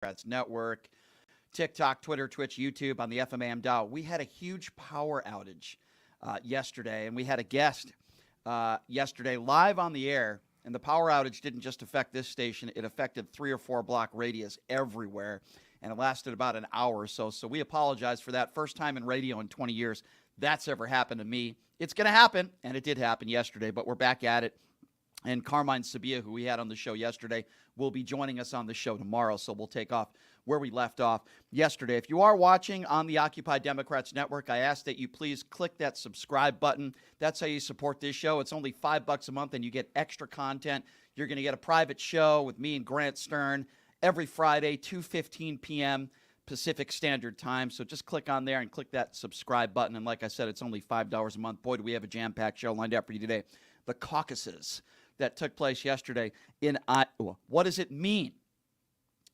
Democrats Network, TikTok, Twitter, Twitch, YouTube, on the FMAM dial. We had a huge power outage yesterday, and we had a guest yesterday live on the air. And the power outage didn't just affect this station. It affected 3 or 4 block radius everywhere, and it lasted about an hour or so. So we apologize for that. First time in radio in 20 years that's ever happened to me. It's going to happen, and it did happen yesterday, but we're back at it. And Carmine Sabia, who we had on the show yesterday, will be joining us on the show tomorrow, so we'll take off where we left off yesterday. If you are watching on the Occupy Democrats Network, I ask that you please click that subscribe button. That's how you support this show. It's only $5 a month, and you get extra content. You're going to get a private show with me and Grant Stern every Friday, 2:15 p.m. Pacific Standard Time. So just click on there and click that subscribe button. And like I said, it's only $5 a month. Boy, do we have a jam-packed show lined up for you today. The caucuses that took place yesterday in Iowa. What does it mean?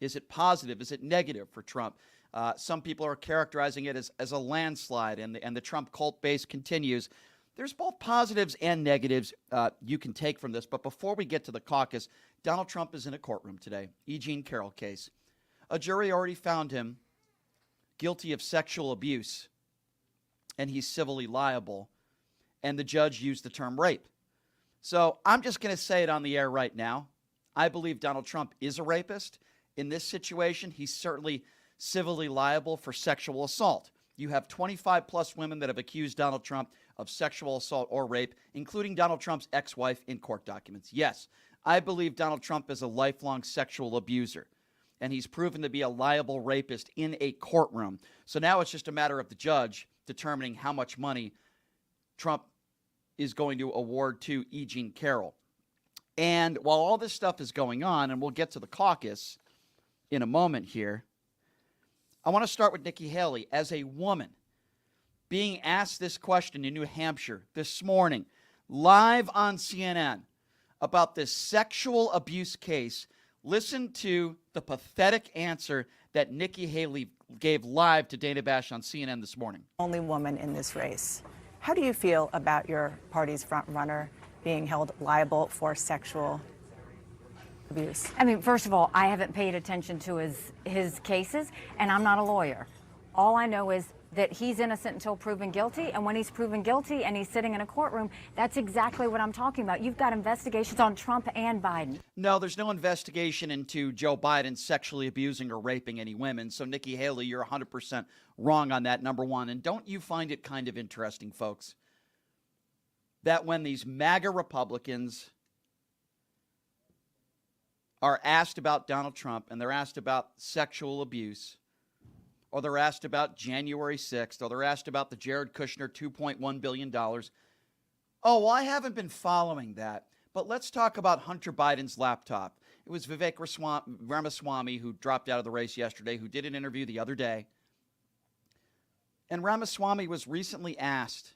Is it positive? Is it negative for Trump? Some people are characterizing it as a landslide, and the Trump cult base continues. There's both positives and negatives you can take from this. But before we get to the caucus, Donald Trump is in a courtroom today. E. Jean Carroll case. A jury already found him guilty of sexual abuse, and he's civilly liable. And the judge used the term rape. So I'm just going to say it on the air right now. I believe Donald Trump is a rapist. In this situation, he's certainly civilly liable for sexual assault. You have 25-plus women that have accused Donald Trump of sexual assault or rape, including Donald Trump's ex-wife in court documents. Yes, I believe Donald Trump is a lifelong sexual abuser, and he's proven to be a liable rapist in a courtroom. So now it's just a matter of the judge determining how much money Trump is going to award to E. Jean Carroll. And while all this stuff is going on, and we'll get to the caucus in a moment here, I want to start with Nikki Haley. As a woman being asked this question in New Hampshire this morning, live on CNN, about this sexual abuse case, listen to the pathetic answer that Nikki Haley gave live to Dana Bash on CNN this morning. Only woman in this race. How do you feel about your party's front runner being held liable for sexual abuse? I mean, first of all, I haven't paid attention to his cases, and I'm not a lawyer. All I know is that he's innocent until proven guilty, and when he's proven guilty and he's sitting in a courtroom, that's exactly what I'm talking about. You've got investigations on Trump and Biden. No, there's no investigation into Joe Biden sexually abusing or raping any women. So, Nikki Haley, you're 100% wrong on that, number one. And don't you find it kind of interesting, folks, that when these MAGA Republicans are asked about Donald Trump and they're asked about sexual abuse, or they're asked about January 6th, or they're asked about the Jared Kushner $2.1 billion. Oh, well, I haven't been following that. But let's talk about Hunter Biden's laptop. It was Vivek Ramaswamy, who dropped out of the race yesterday, who did an interview the other day. And Ramaswamy was recently asked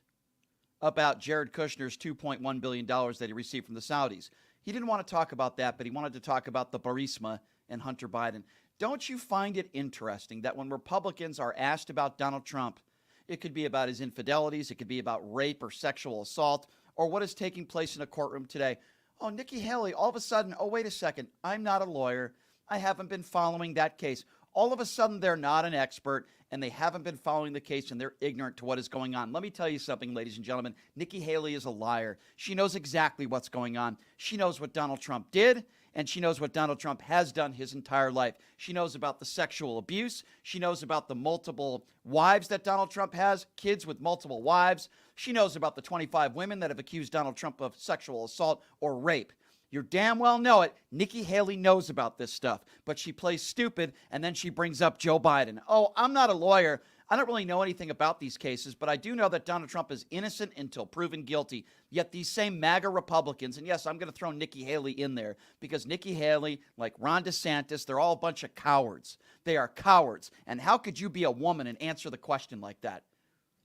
about Jared Kushner's $2.1 billion that he received from the Saudis. He didn't want to talk about that, but he wanted to talk about the Burisma and Hunter Biden. Don't you find it interesting that when Republicans are asked about Donald Trump, it could be about his infidelities, it could be about rape or sexual assault, or what is taking place in a courtroom today? Oh, Nikki Haley, all of a sudden, oh, wait a second, I'm not a lawyer. I haven't been following that case. All of a sudden, they're not an expert, and they haven't been following the case, and they're ignorant to what is going on. Let me tell you something, ladies and gentlemen. Nikki Haley is a liar. She knows exactly what's going on. She knows what Donald Trump did, and she knows what Donald Trump has done his entire life. She knows about the sexual abuse. She knows about the multiple wives that Donald Trump has, kids with multiple wives. She knows about the 25 women that have accused Donald Trump of sexual assault or rape. You damn well know it. Nikki Haley knows about this stuff, but she plays stupid, and then she brings up Joe Biden. Oh, I'm not a lawyer. I don't really know anything about these cases, but I do know that Donald Trump is innocent until proven guilty. Yet these same MAGA Republicans, and yes, I'm going to throw Nikki Haley in there, because Nikki Haley, like Ron DeSantis, they're all a bunch of cowards. They are cowards. And how could you be a woman and answer the question like that?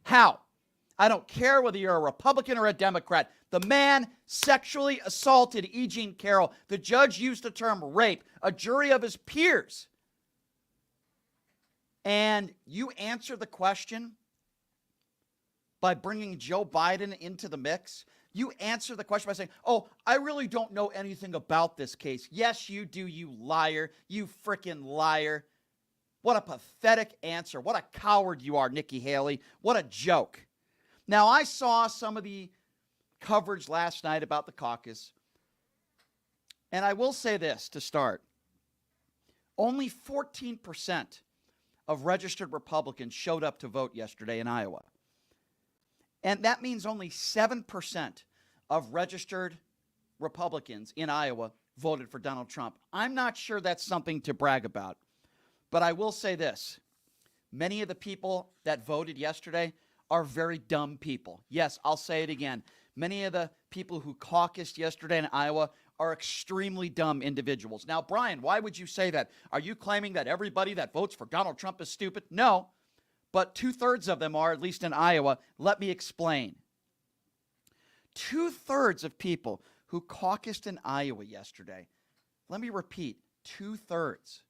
How? I don't care whether you're a Republican or a Democrat. The man sexually assaulted E. Jean Carroll. The judge used the term rape. A jury of his peers. And you answer the question by bringing Joe Biden into the mix. You answer the question by saying, oh, I really don't know anything about this case. Yes, you do, you liar. You frickin' liar. What a pathetic answer. What a coward you are, Nikki Haley. What a joke. Now, I saw some of the coverage last night about the caucus, and I will say this to start. Only 14% of registered Republicans showed up to vote yesterday in Iowa. And that means only 7% of registered Republicans in Iowa voted for Donald Trump. I'm not sure that's something to brag about, but I will say this. Many of the people that voted yesterday are very dumb people. Yes, I'll say it again. Many of the people who caucused yesterday in Iowa are extremely dumb individuals. Now, Brian, why would you say that? Are you claiming that everybody that votes for Donald Trump is stupid? No, but 2/3 of them are, at least in Iowa. Let me explain. 2/3 of people who caucused in Iowa yesterday, let me repeat, 2/3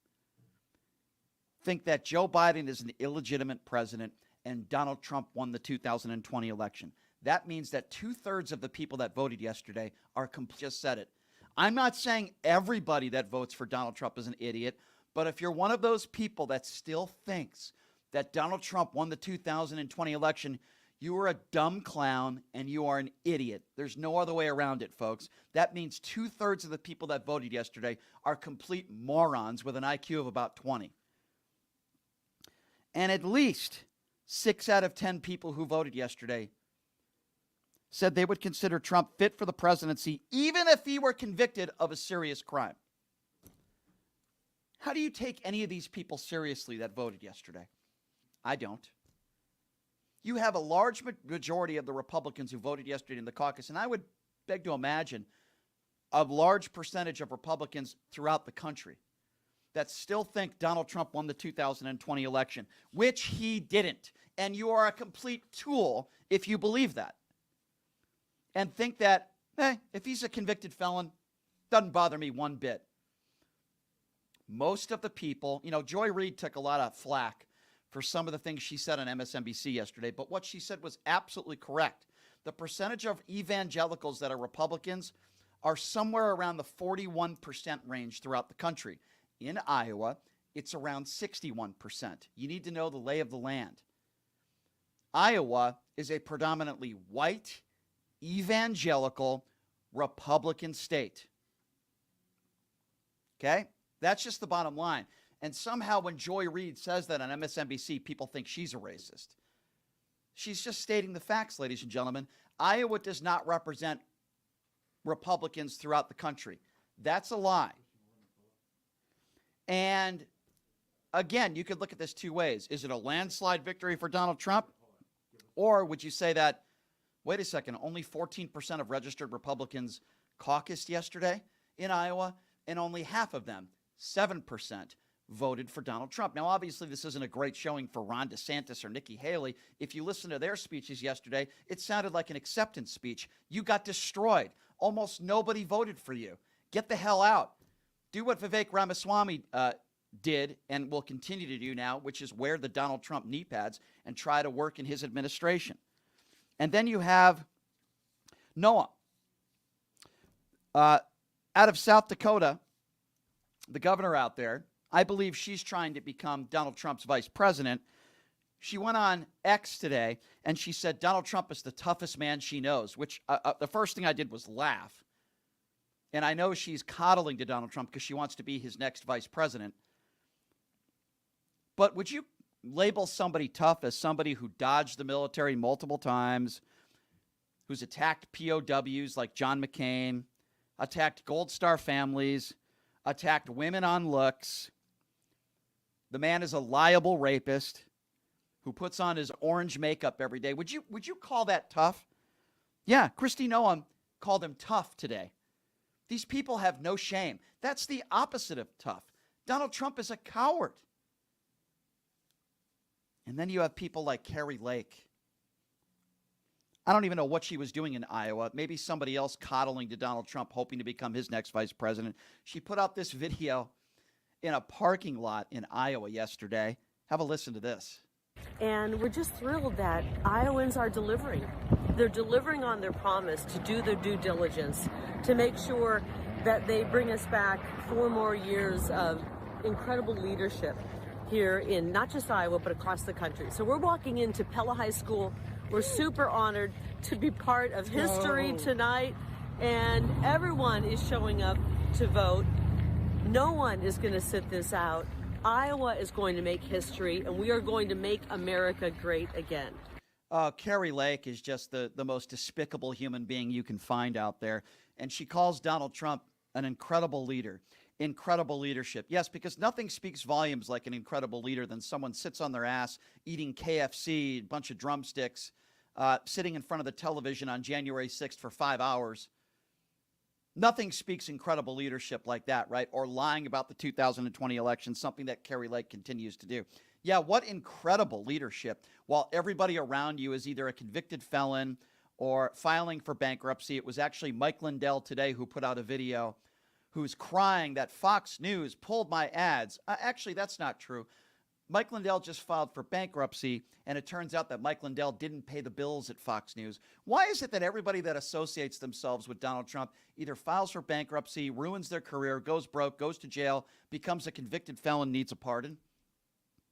think that Joe Biden is an illegitimate president and Donald Trump won the 2020 election. That means that 2/3 of the people that voted yesterday are just said it. I'm not saying everybody that votes for Donald Trump is an idiot, but if you're one of those people that still thinks that Donald Trump won the 2020 election, you are a dumb clown and you are an idiot. There's no other way around it, folks. That means 2/3 of the people that voted yesterday are complete morons with an IQ of about 20. And at least 6 out of 10 people who voted yesterday said they would consider Trump fit for the presidency even if he were convicted of a serious crime. How do you take any of these people seriously that voted yesterday? I don't. You have a large majority of the Republicans who voted yesterday in the caucus, and I would beg to imagine a large percentage of Republicans throughout the country that still think Donald Trump won the 2020 election, which he didn't. And you are a complete tool if you believe that. And think that, if he's a convicted felon, doesn't bother me one bit. Most of the people, Joy Reid took a lot of flack for some of the things she said on MSNBC yesterday, but what she said was absolutely correct. The percentage of evangelicals that are Republicans are somewhere around the 41% range throughout the country. In Iowa, it's around 61%. You need to know the lay of the land. Iowa is a predominantly white, evangelical, Republican state. Okay? That's just the bottom line. And somehow when Joy Reid says that on MSNBC, people think she's a racist. She's just stating the facts, ladies and gentlemen. Iowa does not represent Republicans throughout the country. That's a lie. And again, you could look at this two ways. Is it a landslide victory for Donald Trump? Or would you say that, wait a second, only 14% of registered Republicans caucused yesterday in Iowa, and only half of them, 7%, voted for Donald Trump. Now, obviously, this isn't a great showing for Ron DeSantis or Nikki Haley. If you listen to their speeches yesterday, it sounded like an acceptance speech. You got destroyed. Almost nobody voted for you. Get the hell out. Do what Vivek Ramaswamy did and will continue to do now, which is wear the Donald Trump knee pads and try to work in his administration. And then you have Noah. Out of South Dakota, the governor out there, I believe she's trying to become Donald Trump's vice president. She went on X today, and she said Donald Trump is the toughest man she knows, which the first thing I did was laugh. And I know she's coddling to Donald Trump because she wants to be his next vice president. But would you label somebody tough as somebody who dodged the military multiple times, who's attacked POWs like John McCain, attacked Gold Star families, attacked women on looks? The man is a liable rapist who puts on his orange makeup every day. Would you call that tough? Yeah, Kristi Noem called him tough today. These people have no shame. That's the opposite of tough. Donald Trump is a coward. And then you have people like Carrie Lake. I don't even know what she was doing in Iowa. Maybe somebody else coddling to Donald Trump, hoping to become his next vice president. She put out this video in a parking lot in Iowa yesterday. Have a listen to this. And we're just thrilled that Iowans are delivering. They're delivering on their promise to do their due diligence, to make sure that they bring us back 4 more years of incredible leadership. here in not just Iowa, but across the country. So we're walking into Pella High School. We're super honored to be part of history tonight, and everyone is showing up to vote. No one is going to sit this out. Iowa is going to make history, and we are going to make America great again. Carrie Lake is just the most despicable human being you can find out there. And she calls Donald Trump an incredible leader. Incredible leadership. Yes, because nothing speaks volumes like an incredible leader than someone sits on their ass eating KFC, a bunch of drumsticks, sitting in front of the television on January 6th for 5 hours. Nothing speaks incredible leadership like that, right? Or lying about the 2020 election, something that Carrie Lake continues to do. Yeah, what incredible leadership while everybody around you is either a convicted felon or filing for bankruptcy. It was actually Mike Lindell today who put out a video who's crying that Fox News pulled my ads. Actually, that's not true. Mike Lindell just filed for bankruptcy, and it turns out that Mike Lindell didn't pay the bills at Fox News. Why is it that everybody that associates themselves with Donald Trump either files for bankruptcy, ruins their career, goes broke, goes to jail, becomes a convicted felon, needs a pardon?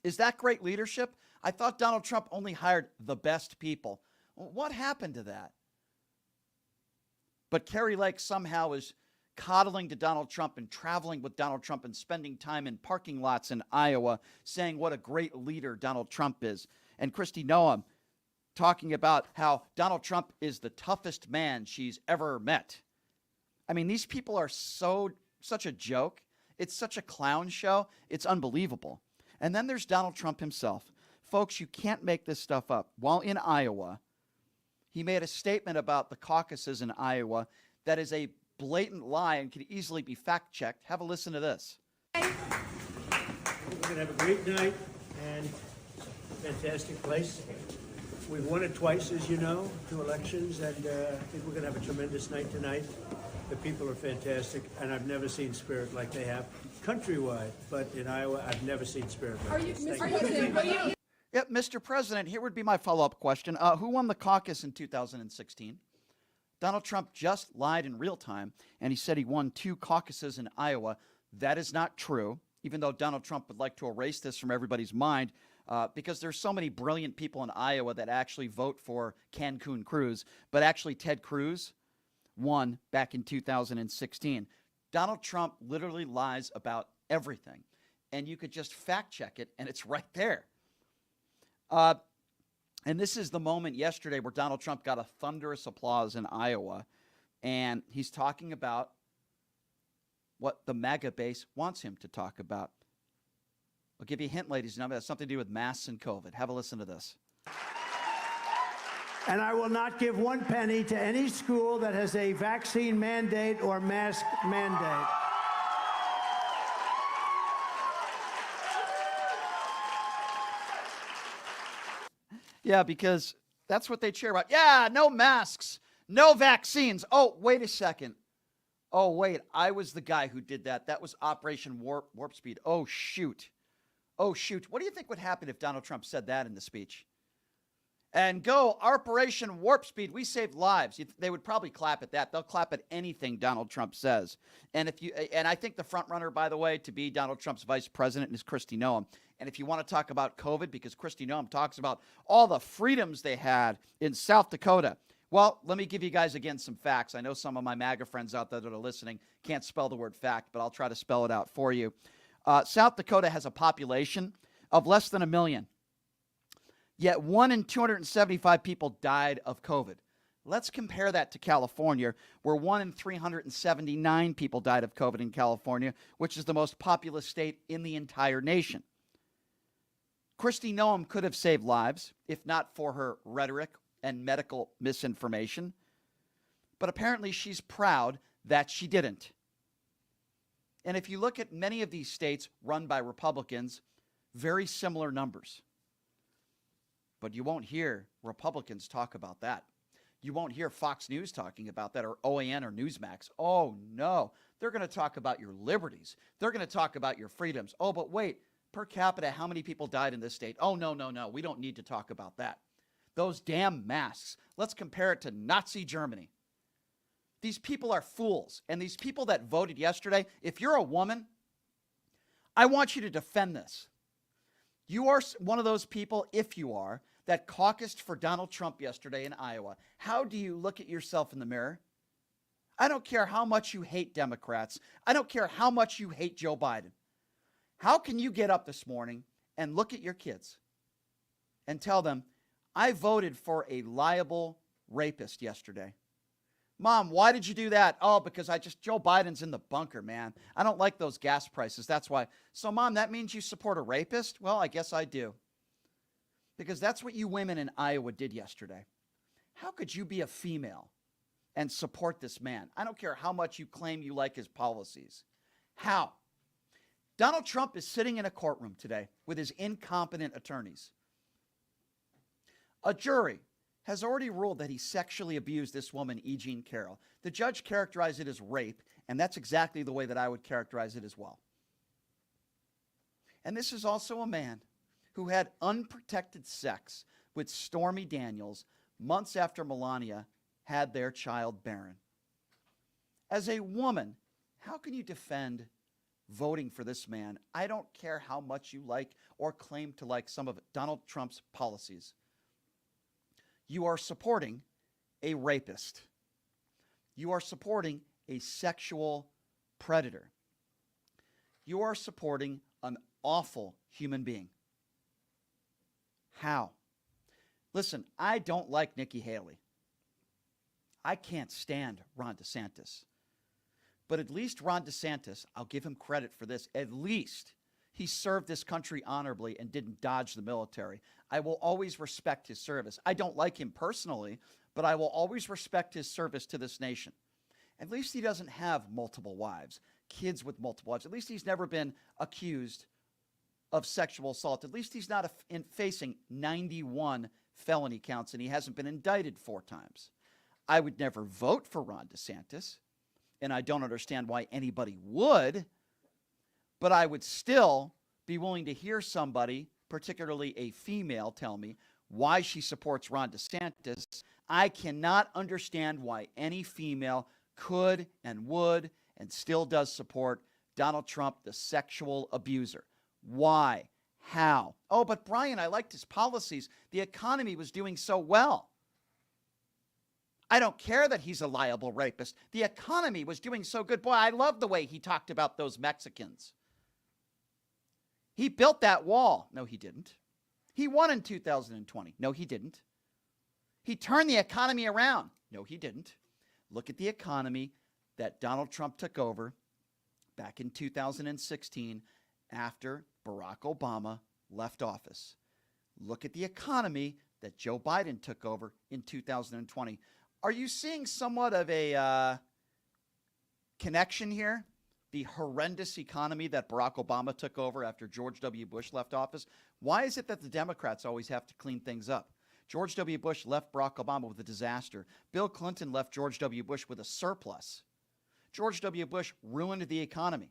Is that great leadership? I thought Donald Trump only hired the best people. What happened to that? But Carrie Lake somehow is coddling to Donald Trump and traveling with Donald Trump and spending time in parking lots in Iowa saying what a great leader Donald Trump is. And Kristi Noem talking about how Donald Trump is the toughest man she's ever met. I mean, these people are such a joke. It's such a clown show. It's unbelievable. And then there's Donald Trump himself. Folks, you can't make this stuff up. While in Iowa, he made a statement about the caucuses in Iowa that is a blatant lie and can easily be fact-checked. Have a listen to this. We're going to have a great night and fantastic place. We've won it twice, as you know, 2 elections, and I think we're going to have a tremendous night tonight. The people are fantastic, and I've never seen spirit like they have countrywide, but in Iowa, I've never seen spirit like this. Yep, Mr. President, here would be my follow-up question. Who won the caucus in 2016? Donald Trump just lied in real time, and he said he won 2 caucuses in Iowa. That is not true, even though Donald Trump would like to erase this from everybody's mind, because there's so many brilliant people in Iowa that actually vote for Cancun Cruz, but actually Ted Cruz won back in 2016. Donald Trump literally lies about everything, and you could just fact-check it, and it's right there. And this is the moment yesterday where Donald Trump got a thunderous applause in Iowa, and he's talking about what the MAGA base wants him to talk about. I'll give you a hint, ladies and gentlemen. It has something to do with masks and COVID. Have a listen to this. And I will not give 1 penny to any school that has a vaccine mandate or mask mandate. Yeah, because that's what they cheer about. Yeah, no masks, no vaccines. Oh, wait a second. Oh, wait, I was the guy who did that. That was Operation Warp Speed. Oh, shoot. Oh, shoot. What do you think would happen if Donald Trump said that in the speech? And go, Operation Warp Speed. We saved lives. They would probably clap at that. They'll clap at anything Donald Trump says. And I think the front runner, by the way, to be Donald Trump's vice president is Kristi Noem. And if you want to talk about COVID, because Kristi Noem talks about all the freedoms they had in South Dakota. Well, let me give you guys again some facts. I know some of my MAGA friends out there that are listening can't spell the word fact, but I'll try to spell it out for you. South Dakota has a population of less than 1 million. Yet 1 in 275 people died of COVID. Let's compare that to California, where 1 in 379 people died of COVID in California, which is the most populous state in the entire nation. Kristi Noem could have saved lives, if not for her rhetoric and medical misinformation. But apparently she's proud that she didn't. And if you look at many of these states run by Republicans, very similar numbers. But you won't hear Republicans talk about that. You won't hear Fox News talking about that, or OAN or Newsmax. Oh, no. They're going to talk about your liberties. They're going to talk about your freedoms. Oh, but wait, per capita, how many people died in this state? Oh, no. We don't need to talk about that. Those damn masks. Let's compare it to Nazi Germany. These people are fools. And these people that voted yesterday, if you're a woman, I want you to defend this. You are one of those people, if you are, that caucused for Donald Trump yesterday in Iowa. How do you look at yourself in the mirror? I don't care how much you hate Democrats. I don't care how much you hate Joe Biden. How can you get up this morning and look at your kids and tell them, I voted for a liable rapist yesterday? Mom, why did you do that? Oh, because Joe Biden's in the bunker, man. I don't like those gas prices. That's why. So, Mom, that means you support a rapist? Well, I guess I do. Because that's what you women in Iowa did yesterday. How could you be a female and support this man? I don't care how much you claim you like his policies. How? Donald Trump is sitting in a courtroom today with his incompetent attorneys. A jury has already ruled that he sexually abused this woman, E. Jean Carroll. The judge characterized it as rape, and that's exactly the way that I would characterize it as well. And this is also a man who had unprotected sex with Stormy Daniels months after Melania had their child Barron. As a woman, how can you defend voting for this man? I don't care how much you like or claim to like some of Donald Trump's policies. You are supporting a rapist. You are supporting a sexual predator. You are supporting an awful human being. How? Listen, I don't like Nikki Haley. I can't stand Ron DeSantis. But at least Ron DeSantis, I'll give him credit for this, at least he served this country honorably and didn't dodge the military. I will always respect his service. I don't like him personally, but I will always respect his service to this nation. At least he doesn't have multiple wives, kids with multiple wives. At least he's never been accused of sexual assault. At least he's not facing 91 felony counts, and he hasn't been indicted 4 times. I would never vote for Ron DeSantis, and I don't understand why anybody would, but I would still be willing to hear somebody, particularly a female, tell me why she supports Ron DeSantis. I cannot understand why any female could and would and still does support Donald Trump, the sexual abuser. Why? How? Oh, but Brian, I liked his policies. The economy was doing so well. I don't care that he's a liable rapist. The economy was doing so good. Boy, I love the way he talked about those Mexicans. He built that wall. No, he didn't. He won in 2020. No, he didn't. He turned the economy around. No, he didn't. Look at the economy that Donald Trump took over back in 2016 after Barack Obama left office. Look at the economy that Joe Biden took over in 2020. Are you seeing somewhat of a connection here? The horrendous economy that Barack Obama took over after George W. Bush left office. Why is it that the Democrats always have to clean things up? George W. Bush left Barack Obama with a disaster. Bill Clinton left George W. Bush with a surplus. George W. Bush ruined the economy.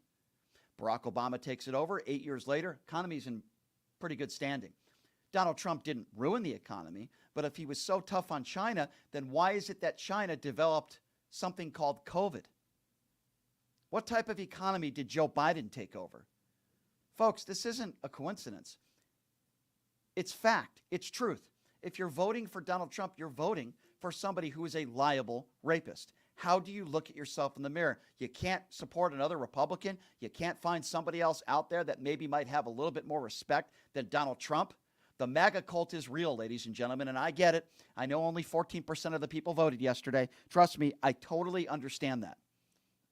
Barack Obama takes it over. 8 years later, economy's in pretty good standing. Donald Trump didn't ruin the economy, but if he was so tough on China, then why is it that China developed something called COVID? What type of economy did Joe Biden take over? Folks, this isn't a coincidence. It's fact. It's truth. If you're voting for Donald Trump, you're voting for somebody who is a liable rapist. How do you look at yourself in the mirror? You can't support another Republican. You can't find somebody else out there that maybe might have a little bit more respect than Donald Trump. The MAGA cult is real, ladies and gentlemen, and I get it. I know only 14% of the people voted yesterday. Trust me, I totally understand that.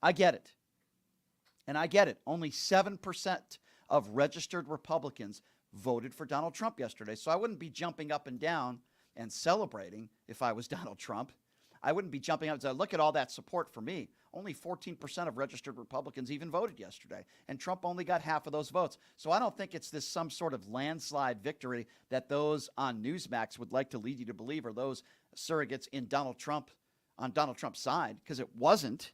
I get it. And I get it. Only 7% of registered Republicans voted for Donald Trump yesterday. So I wouldn't be jumping up and down and celebrating if I was Donald Trump. I wouldn't be jumping up and saying, look at all that support for me. Only 14% of registered Republicans even voted yesterday, and Trump only got half of those votes. So I don't think it's this some sort of landslide victory that those on Newsmax would like to lead you to believe, or those surrogates in Donald Trump on Donald Trump's side, because it wasn't.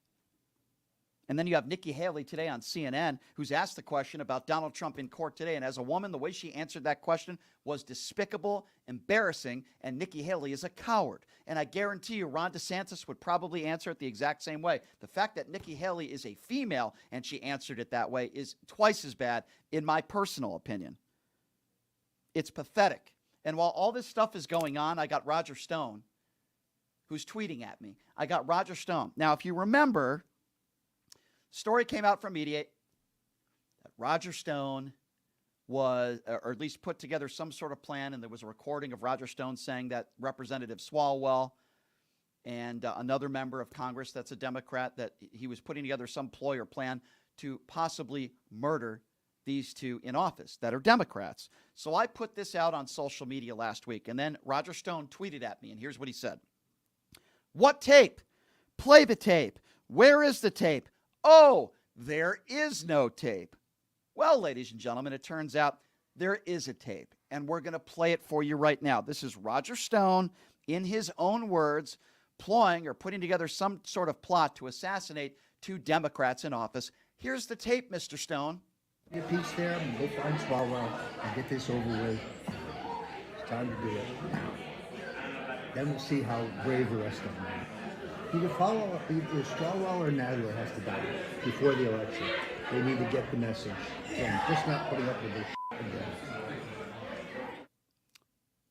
And then you have Nikki Haley today on CNN, who's asked the question about Donald Trump in court today. And as a woman, the way she answered that question was despicable, embarrassing, and Nikki Haley is a coward. And I guarantee you Ron DeSantis would probably answer it the exact same way. The fact that Nikki Haley is a female and she answered it that way is twice as bad, in my personal opinion. It's pathetic. And while all this stuff is going on, I got Roger Stone, who's tweeting at me. I got Roger Stone. Now, if you remember, story came out from Mediate that Roger Stone was, or at least put together some sort of plan, and there was a recording of Roger Stone saying that Representative Swalwell and another member of Congress that's a Democrat, that he was putting together some ploy or plan to possibly murder these two in office that are Democrats. So I put this out on social media last week, and then Roger Stone tweeted at me, and here's what he said. What tape? Play the tape. Where is the tape? Oh, there is no tape. Well, ladies and gentlemen, it turns out there is a tape, and we're going to play it for you right now. This is Roger Stone, in his own words, ploying or putting together some sort of plot to assassinate two Democrats in office. Here's the tape, Mr. Stone. Get peace there and go find Swalwell and get this over with. It's time to do it. Then we'll see how brave the rest of them are. Either Swalwell or Nadler has to die before the election. They need to get the message. And just not putting up with this again.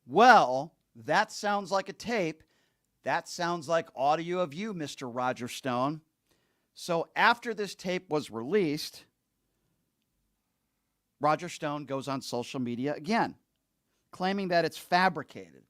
Well, that sounds like a tape. That sounds like audio of you, Mr. Roger Stone. So after this tape was released, Roger Stone goes on social media again, claiming that it's fabricated,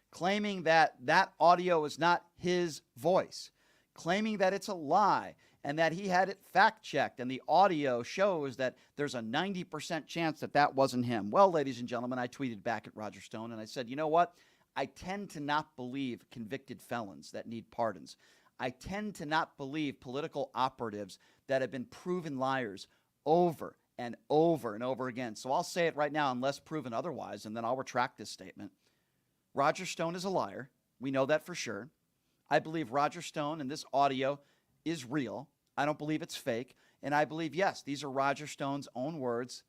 claiming that that audio is not his voice, claiming that it's a lie, and that he had it fact-checked, and the audio shows that there's a 90% chance that that wasn't him. Well, ladies and gentlemen, I tweeted back at Roger Stone, and I said, you know what? I tend to not believe convicted felons that need pardons. I tend to not believe political operatives that have been proven liars over and over and over again. So I'll say it right now unless proven otherwise, and then I'll retract this statement. Roger Stone is a liar. We know that for sure. I believe Roger Stone and this audio is real. I don't believe it's fake. And I believe, yes, these are Roger Stone's own words.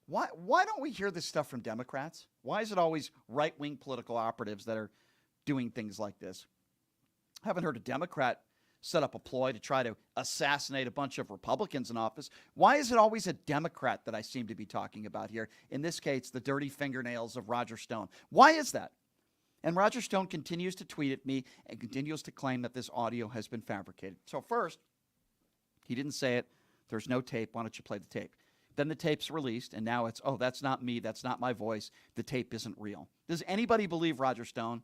Why don't we hear this stuff from Democrats? Why is it always right-wing political operatives that are doing things like this? I haven't heard a Democrat set up a ploy to try to assassinate a bunch of Republicans in office. Why is it always a Democrat that I seem to be talking about here? In this case, the dirty fingernails of Roger Stone. Why is that? And Roger Stone continues to tweet at me and continues to claim that this audio has been fabricated. So first, he didn't say it. There's no tape. Why don't you play the tape? Then the tape's released, and now it's, oh, that's not me. That's not my voice. The tape isn't real. Does anybody believe Roger Stone?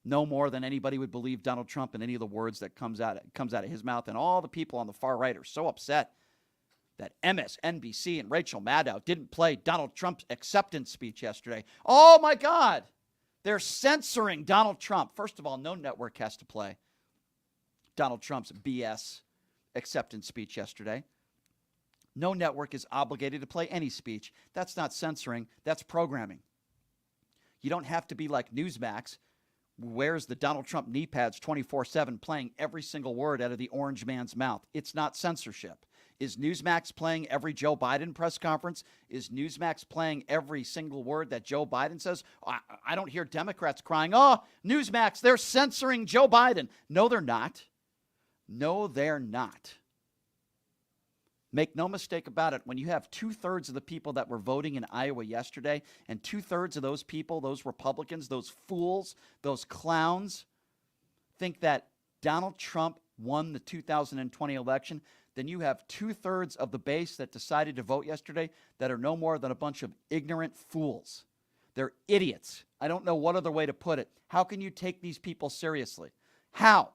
No more than anybody would believe Donald Trump and any of the words that comes out of his mouth. And all the people on the far right are so upset that MSNBC and Rachel Maddow didn't play Donald Trump's acceptance speech yesterday. Oh, my God. They're censoring Donald Trump. First of all, no network has to play Donald Trump's BS acceptance speech yesterday. No network is obligated to play any speech. That's not censoring. That's programming. You don't have to be like Newsmax, wears the Donald Trump knee pads 24/7, playing every single word out of the orange man's mouth. It's not censorship. Is Newsmax playing every Joe Biden press conference? Is Newsmax playing every single word that Joe Biden says? I don't hear Democrats crying, oh, Newsmax, they're censoring Joe Biden. No, they're not. No, they're not. Make no mistake about it, when you have 2/3 of the people that were voting in Iowa yesterday, and 2/3 of those people, those Republicans, those fools, those clowns, think that Donald Trump won the 2020 election, then you have 2/3 of the base that decided to vote yesterday that are no more than a bunch of ignorant fools. They're idiots. I don't know what other way to put it. How can you take these people seriously? How?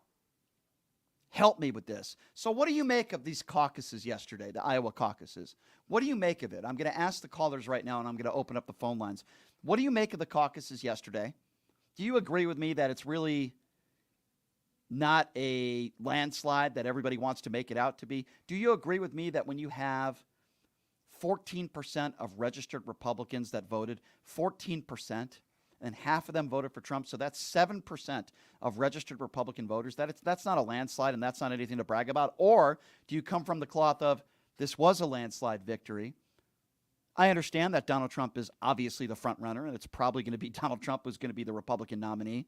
Help me with this. So what do you make of these caucuses yesterday, the Iowa caucuses? What do you make of it? I'm going to ask the callers right now, and I'm going to open up the phone lines. What do you make of the caucuses yesterday? Do you agree with me that it's really not a landslide that everybody wants to make it out to be? Do you agree with me that when you have 14% of registered Republicans that voted, 14%, and half of them voted for Trump, so that's 7% of registered Republican voters, that's not a landslide and that's not anything to brag about? Or do you come from the cloth of this was a landslide victory? I understand that Donald Trump is obviously the front runner, and it's probably going to be Donald Trump who's going to be the Republican nominee.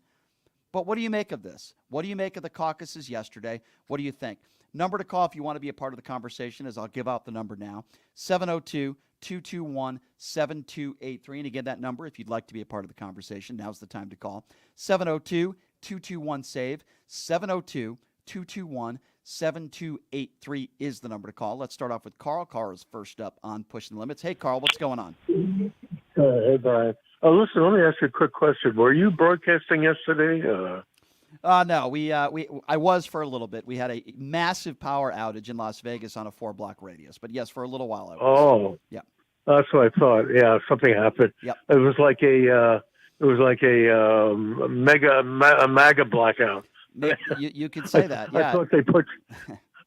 But what do you make of this? What do you make of the caucuses yesterday? What do you think? Number to call if you want to be a part of the conversation is I'll give out the number now, 702-221-7283. And again, that number, if you'd like to be a part of the conversation, now's the time to call. 702-221-SAVE. 702-221-7283 is the number to call. Let's start off with Carl. Carl is first up on Pushing the Limits. Hey, Carl, what's going on? Hey, Brian. Listen, let me ask you a quick question. Were you broadcasting yesterday? No, I was for a little bit. We had a massive power outage in Las Vegas on a 4-block radius. But yes, for a little while I was. Oh, yeah, that's what I thought. Yeah, something happened. Yep. It was like a MAGA blackout. You could say that. Yeah.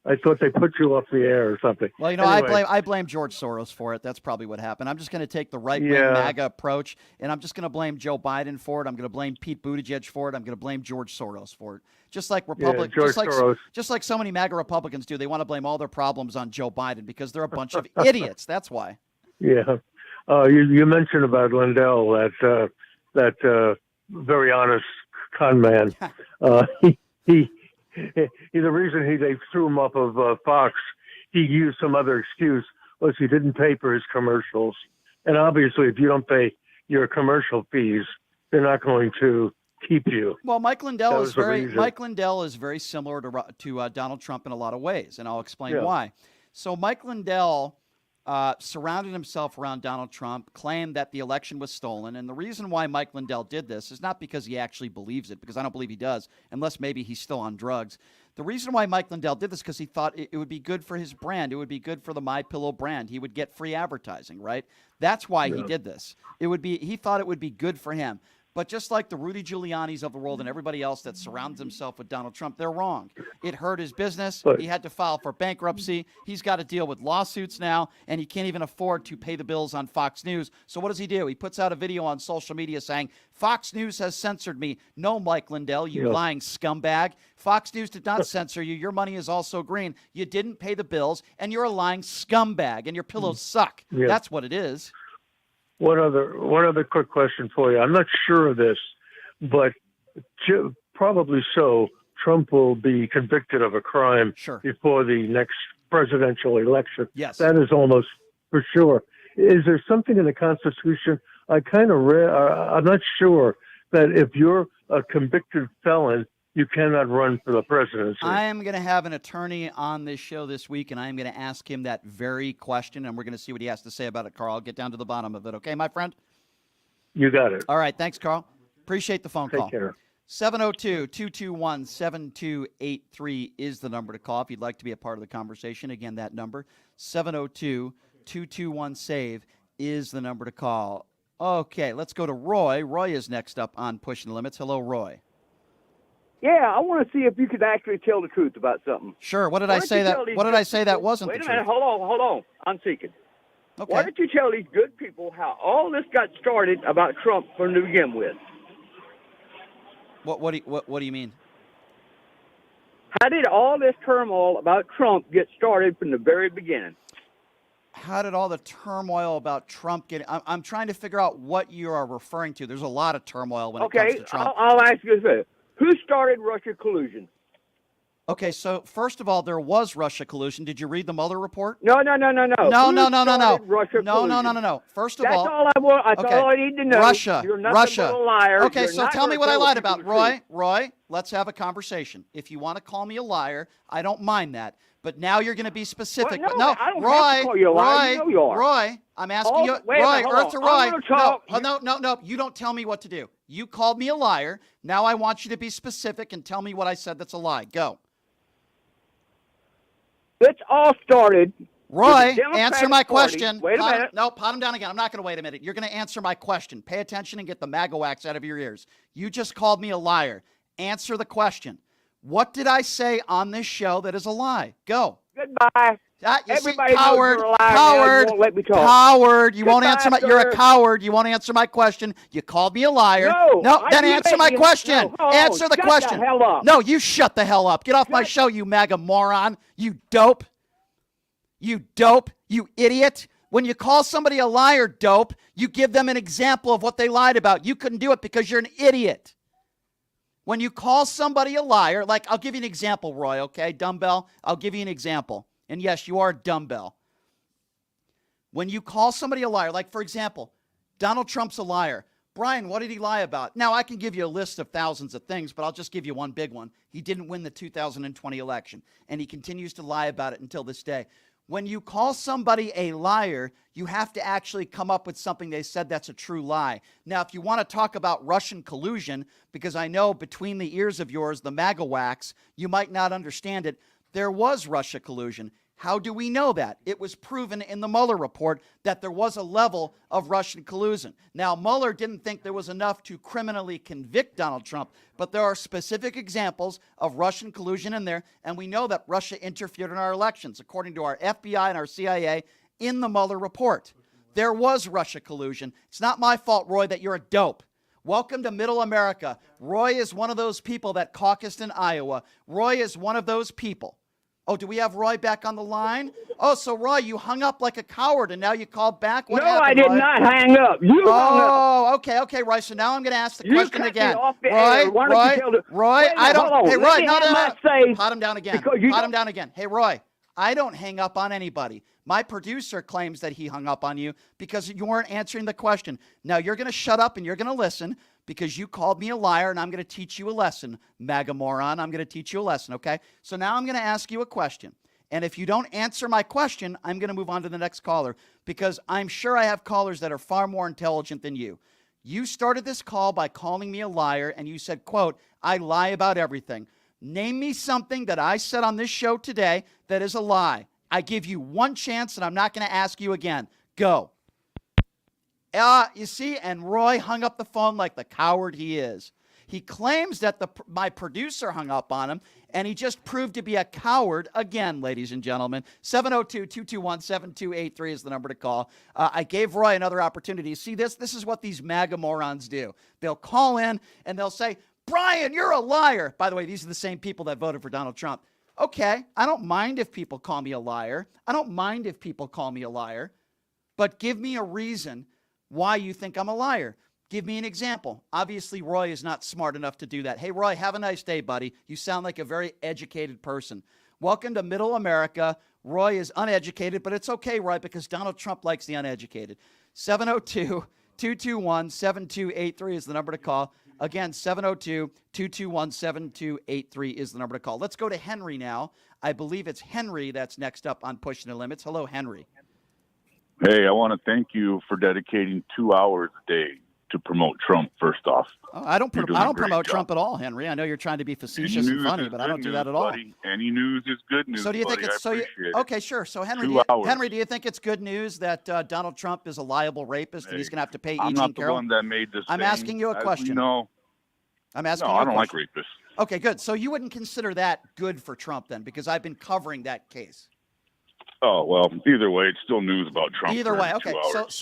I thought they put you off the air or something. Well, anyway. I blame George Soros for it. That's probably what happened. I'm just going to take the right-wing MAGA approach, and I'm just going to blame Joe Biden for it. I'm going to blame Pete Buttigieg for it. I'm going to blame George Soros for it. Just like Soros. Just like so many MAGA Republicans do. They want to blame all their problems on Joe Biden because they're a bunch of idiots. That's why. Yeah. You mentioned about Lindell, that very honest con man. The reason they threw him off of Fox, he used some other excuse, was he didn't pay for his commercials. And obviously, if you don't pay your commercial fees, they're not going to keep you. Well, Mike Lindell is very similar to Donald Trump in a lot of ways, and I'll explain why. So Mike Lindell surrounded himself around Donald Trump, claimed that the election was stolen. And the reason why Mike Lindell did this is not because he actually believes it, because I don't believe he does, unless maybe he's still on drugs. The reason why Mike Lindell did this is because he thought it would be good for his brand. It would be good for the MyPillow brand. He would get free advertising, right? That's why he did this. He thought it would be good for him. But just like the Rudy Giuliani's of the world and everybody else that surrounds himself with Donald Trump, they're wrong. It hurt his business. He had to file for bankruptcy. He's got to deal with lawsuits now, and he can't even afford to pay the bills on Fox News. So what does he do? He puts out a video on social media saying, Fox News has censored me. No, Mike Lindell, you lying scumbag. Fox News did not censor you. Your money is also green. You didn't pay the bills, and you're a lying scumbag, and your pillows suck. Yeah. That's what it is. One other quick question for you. I'm not sure of this, but probably so. Trump will be convicted of a crime before the next presidential election. Yes. That is almost for sure. Is there something in the Constitution? I kind of read, I'm not sure that if you're a convicted felon, you cannot run for the presidency. I am going to have an attorney on this show this week, and I am going to ask him that very question, and we're going to see what he has to say about it, Carl. I'll get down to the bottom of it. Okay, my friend? You got it. All right. Thanks, Carl. Appreciate the phone call. Take care. 702-221-7283 is the number to call if you'd like to be a part of the conversation. Again, that number, 702-221-SAVE is the number to call. Okay, let's go to Roy. Roy is next up on Pushing the Limits. Hello, Roy. Yeah, I want to see if you could actually tell the truth about something. Sure. What did I say that wasn't the truth? Wait a minute. Hold on. I'm speaking. Okay. Why don't you tell these good people how all this got started about Trump from to begin with? What do you mean? How did all this turmoil about Trump get started from the very beginning? How did all the turmoil about Trump get? I'm trying to figure out what you are referring to. There's a lot of turmoil when it comes to Trump. I'll ask you this. Who started Russia collusion? Okay, so first of all, there was Russia collusion. Did you read the Mueller report? No. No. First of all, that's all I want. That's all I need to know. Russia. You're nothing but a liar. Okay, You're so not tell me gonna what I tell lied the about, people the truth. Roy. Let's have a conversation. If you want to call me a liar, I don't mind that. But now you're going to be specific. Well, no, I don't Roy, have to call you a liar. You know you are. Roy, I'm asking you. Wait a Roy, minute, hold Earth on. to Roy. I'm gonna talk. No. You don't tell me what to do. You called me a liar. Now I want you to be specific and tell me what I said that's a lie. Go. This all started. Roy, answer my question. Wait a minute. No, pot him down again. I'm not going to wait a minute. You're going to answer my question. Pay attention and get the MAGA wax out of your ears. You just called me a liar. Answer the question. What did I say on this show that is a lie? Go. Goodbye. Everybody coward, knows you're a liar. coward, You won't let me talk. coward. You won't Goodbye, answer my. sir. You're a coward. You won't answer my question. You called me a liar. No. Then answer my question. Answer the question. Shut the hell up. No, you shut the hell up. Get off my show, you MAGA moron. You dope. You dope. You idiot. When you call somebody a liar, dope, you give them an example of what they lied about. You couldn't do it because you're an idiot. When you call somebody a liar, like I'll give you an example, Roy, okay? Dumbbell, I'll give you an example. And yes, you are a dumbbell. When you call somebody a liar, like, for example, Donald Trump's a liar. Brian, what did he lie about? Now, I can give you a list of thousands of things, but I'll just give you one big one. He didn't win the 2020 election, and he continues to lie about it until this day. When you call somebody a liar, you have to actually come up with something they said that's a true lie. Now, if you want to talk about Russian collusion, because I know between the ears of yours, the MAGA wax, you might not understand it, there was Russia collusion. How do we know that? It was proven in the Mueller report that there was a level of Russian collusion. Now, Mueller didn't think there was enough to criminally convict Donald Trump, but there are specific examples of Russian collusion in there, and we know that Russia interfered in our elections, according to our FBI and our CIA in the Mueller report. There was Russia collusion. It's not my fault, Roy, that you're a dope. Welcome to Middle America. Roy is one of those people that caucused in Iowa. Roy is one of those people. Oh, do we have Roy back on the line? Oh, so Roy, you hung up like a coward, and now you called back? What happened, I did Roy? not hang up. You hung up. Oh, okay, Roy. So now I'm going to ask the You question cut me again. off the air. Why don't you tell the- Roy, Wait a I minute, hold don't. on. Hey, Let Roy, me no. have my say, Pot him down again. because you Pot him don't- down again. Hey, Roy, I don't hang up on anybody. My producer claims that he hung up on you because you weren't answering the question. Now you're going to shut up and you're going to listen because you called me a liar, and I'm going to teach you a lesson, MAGA moron. I'm going to teach you a lesson, okay? So now I'm going to ask you a question. And if you don't answer my question, I'm going to move on to the next caller because I'm sure I have callers that are far more intelligent than you. You started this call by calling me a liar, and you said, quote, I lie about everything. Name me something that I said on this show today that is a lie. I give you one chance, and I'm not going to ask you again. Go. You see, and Roy hung up the phone like the coward he is. He claims that my producer hung up on him, and he just proved to be a coward again, ladies and gentlemen. 702-221-7283 is the number to call. I gave Roy another opportunity. See, this is what these MAGA morons do. They'll call in, and they'll say, Brian, you're a liar. By the way, these are the same people that voted for Donald Trump. Okay, I don't mind if people call me a liar. But give me a reason why you think I'm a liar. Give me an example. Obviously, Roy is not smart enough to do that. Hey, Roy, have a nice day, buddy. You sound like a very educated person. Welcome to Middle America. Roy is uneducated, but it's okay, Roy, because Donald Trump likes the uneducated. 702-221-7283 is the number to call. Again, 702-221-7283 is the number to call. Let's go to Henry now. I believe it's Henry that's next up on Pushing the Limits. Hello, Henry. Hey, I want to thank you for dedicating 2 hours a day to promote Trump, first off. Oh, I don't promote job. Trump at all, Henry. I know you're trying to be facetious and funny, but I don't do that at all. Buddy. Any news is good news. So do you think buddy. it's okay? Sure. So Henry, do you think it's good news that Donald Trump is a liable rapist and he's going to have to pay I'm Eugene not the Carroll? one that made this. I'm asking you a question. I'm asking you a I don't question. like rapists. Okay, good. So you wouldn't consider that good for Trump then, because I've been covering that case. Oh well, either way, it's still news about Trump. Either way, okay. 2 hours.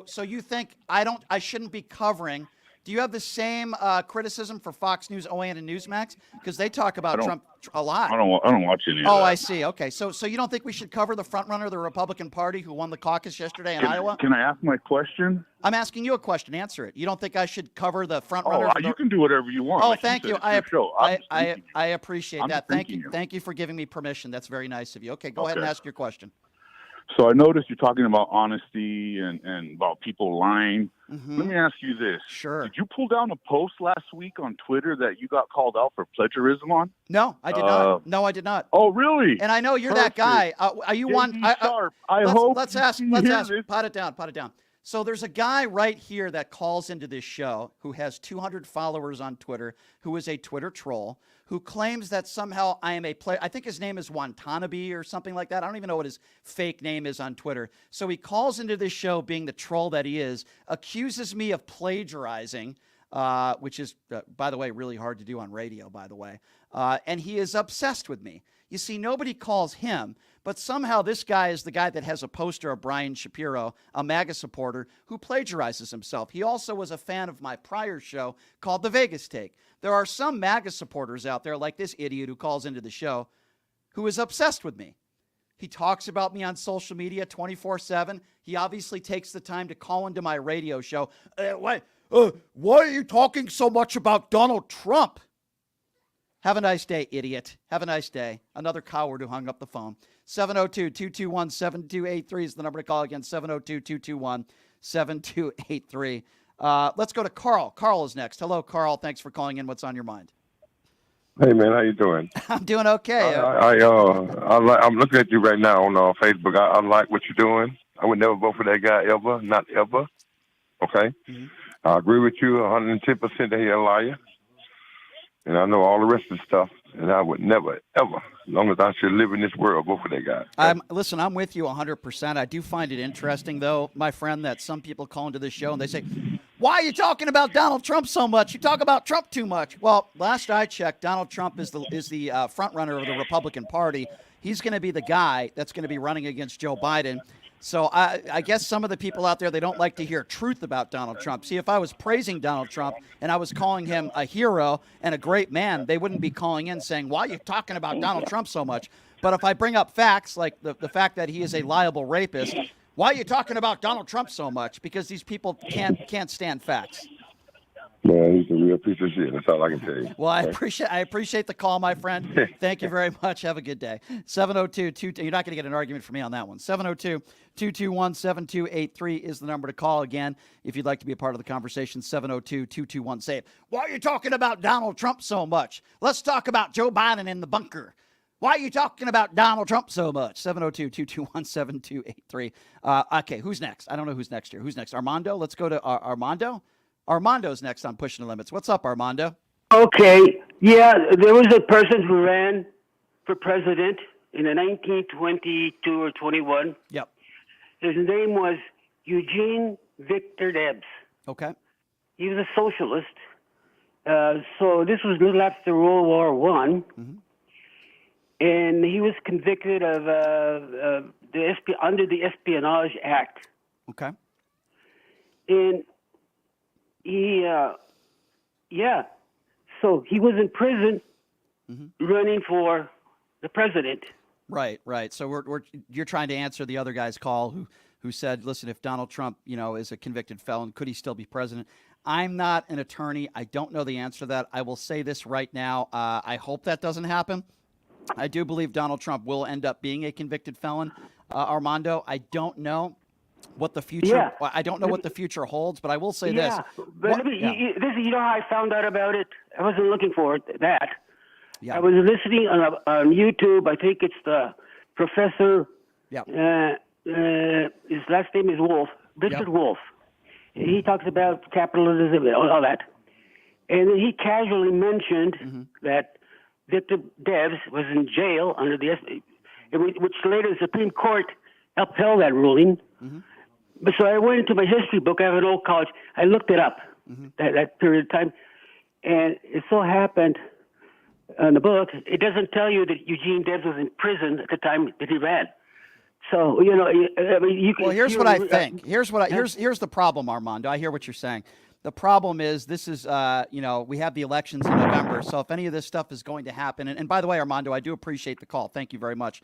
So you think I shouldn't be covering? Do you have the same criticism for Fox News, OAN, and Newsmax? Because they talk about Trump a lot. I don't watch any of that. Oh, I see. Okay, so you don't think we should cover the front runner of the Republican Party who won the caucus yesterday in Iowa? Can I ask my question? I'm asking you a question. Answer it. You don't think I should cover the front runner? You can do whatever you want. Oh, Like thank you. It's your show. I appreciate that. Thank you. you. Thank you for giving me permission. That's very nice of you. Okay, go ahead Okay. and ask your question. So I noticed you're talking about honesty and about people lying. Mm-hmm. Let me ask you this. Sure. Did you pull down a post last week on Twitter that you got called out for plagiarism on? No, I did not. No, I did not. Oh, really? And I know you're that guy. Are you one? Sharp. Let's ask. This. Pot it down. So there's a guy right here that calls into this show who has 200 followers on Twitter, who is a Twitter troll, who claims that somehow I am I think his name is Watanabe or something like that. I don't even know what his fake name is on Twitter. So he calls into this show being the troll that he is, accuses me of plagiarizing, which is, by the way, really hard to do on radio, by the way. And he is obsessed with me. You see, nobody calls him, but somehow this guy is the guy that has a poster of Brian Shapiro, a MAGA supporter, who plagiarizes himself. He also was a fan of my prior show called The Vegas Take. There are some MAGA supporters out there, like this idiot who calls into the show, who is obsessed with me. He talks about me on social media 24/7. He obviously takes the time to call into my radio show. Why are you talking so much about Donald Trump? Have a nice day, idiot. Have a nice day. Another coward who hung up the phone. 702-221-7283 is the number to call. Again, 702-221-7283. Let's go to Carl. Carl is next. Hello, Carl. Thanks for calling in. What's on your mind? Hey man, how you doing? I'm doing okay. I'm looking at you right now on Facebook. I like what you're doing. I would never vote for that guy ever, not ever. Okay, I agree with you 110% that he's a liar, and I know all the rest of the stuff. And I would never ever, as long as I should live in this world, vote for that guy. Listen, I'm with you 100%. I do find it interesting, though, my friend, that some people call into this show and they say, "Why are you talking about Donald Trump so much? You talk about Trump too much." Well, last I checked, Donald Trump is the front runner of the Republican Party. He's going to be the guy that's going to be running against Joe Biden. So I guess some of the people out there, they don't like to hear truth about Donald Trump. See, if I was praising Donald Trump and I was calling him a hero and a great man, they wouldn't be calling in saying, "Why are you talking about Donald Trump so much?" But if I bring up facts like the fact that he is a liable rapist, why are you talking about Donald Trump so much? Because these people can't stand facts. Man, he's a real piece of shit. That's all I can tell you. Well, I appreciate the call, my friend. Thank you very much. Have a good day. 702-2. You're not going to get an argument from me on that one. 702-221-7283 is the number to call. Again, if you'd like to be a part of the conversation, 702-221-SAVE. Why are you talking about Donald Trump so much? Let's talk about Joe Biden in the bunker. Why are you talking about Donald Trump so much? 702-221-7283. Okay, who's next? I don't know who's next here. Who's next? Armando? Let's go to Armando. Armando's next on Pushing the Limits. What's up, Armando? Okay. Yeah, there was a person who ran for president in the 1922 or 21. Yep. His name was Eugene Victor Debs. Okay. He was a socialist. So this was a little after World War One, and he was convicted of under the Espionage Act. Okay. And so he was in prison running for the president. Right. So you're trying to answer the other guy's call who said, listen, if Donald Trump, is a convicted felon, could he still be president? I'm not an attorney. I don't know the answer to that. I will say this right now. I hope that doesn't happen. I do believe Donald Trump will end up being a convicted felon. Armando, I don't know what the future. Yeah. I don't know what the future holds, but I will say this. But you know how I found out about it? I wasn't looking for that. Yeah. I was listening on YouTube. I think it's the professor. Yeah. His last name is Wolf. Richard Wolf. He talks about capitalism and all that. And then he casually mentioned that Victor Debs was in jail under the which later the Supreme Court upheld that ruling. But so I went into my history book. I have an old college. I looked it up, that period of time. And it so happened in the book, it doesn't tell you that Eugene Debs was in prison at the time that he ran. So, I mean, you can. Well, here's what I think. Here's the problem, Armando. I hear what you're saying. The problem is this is, we have the elections in November. So if any of this stuff is going to happen, and by the way, Armando, I do appreciate the call. Thank you very much.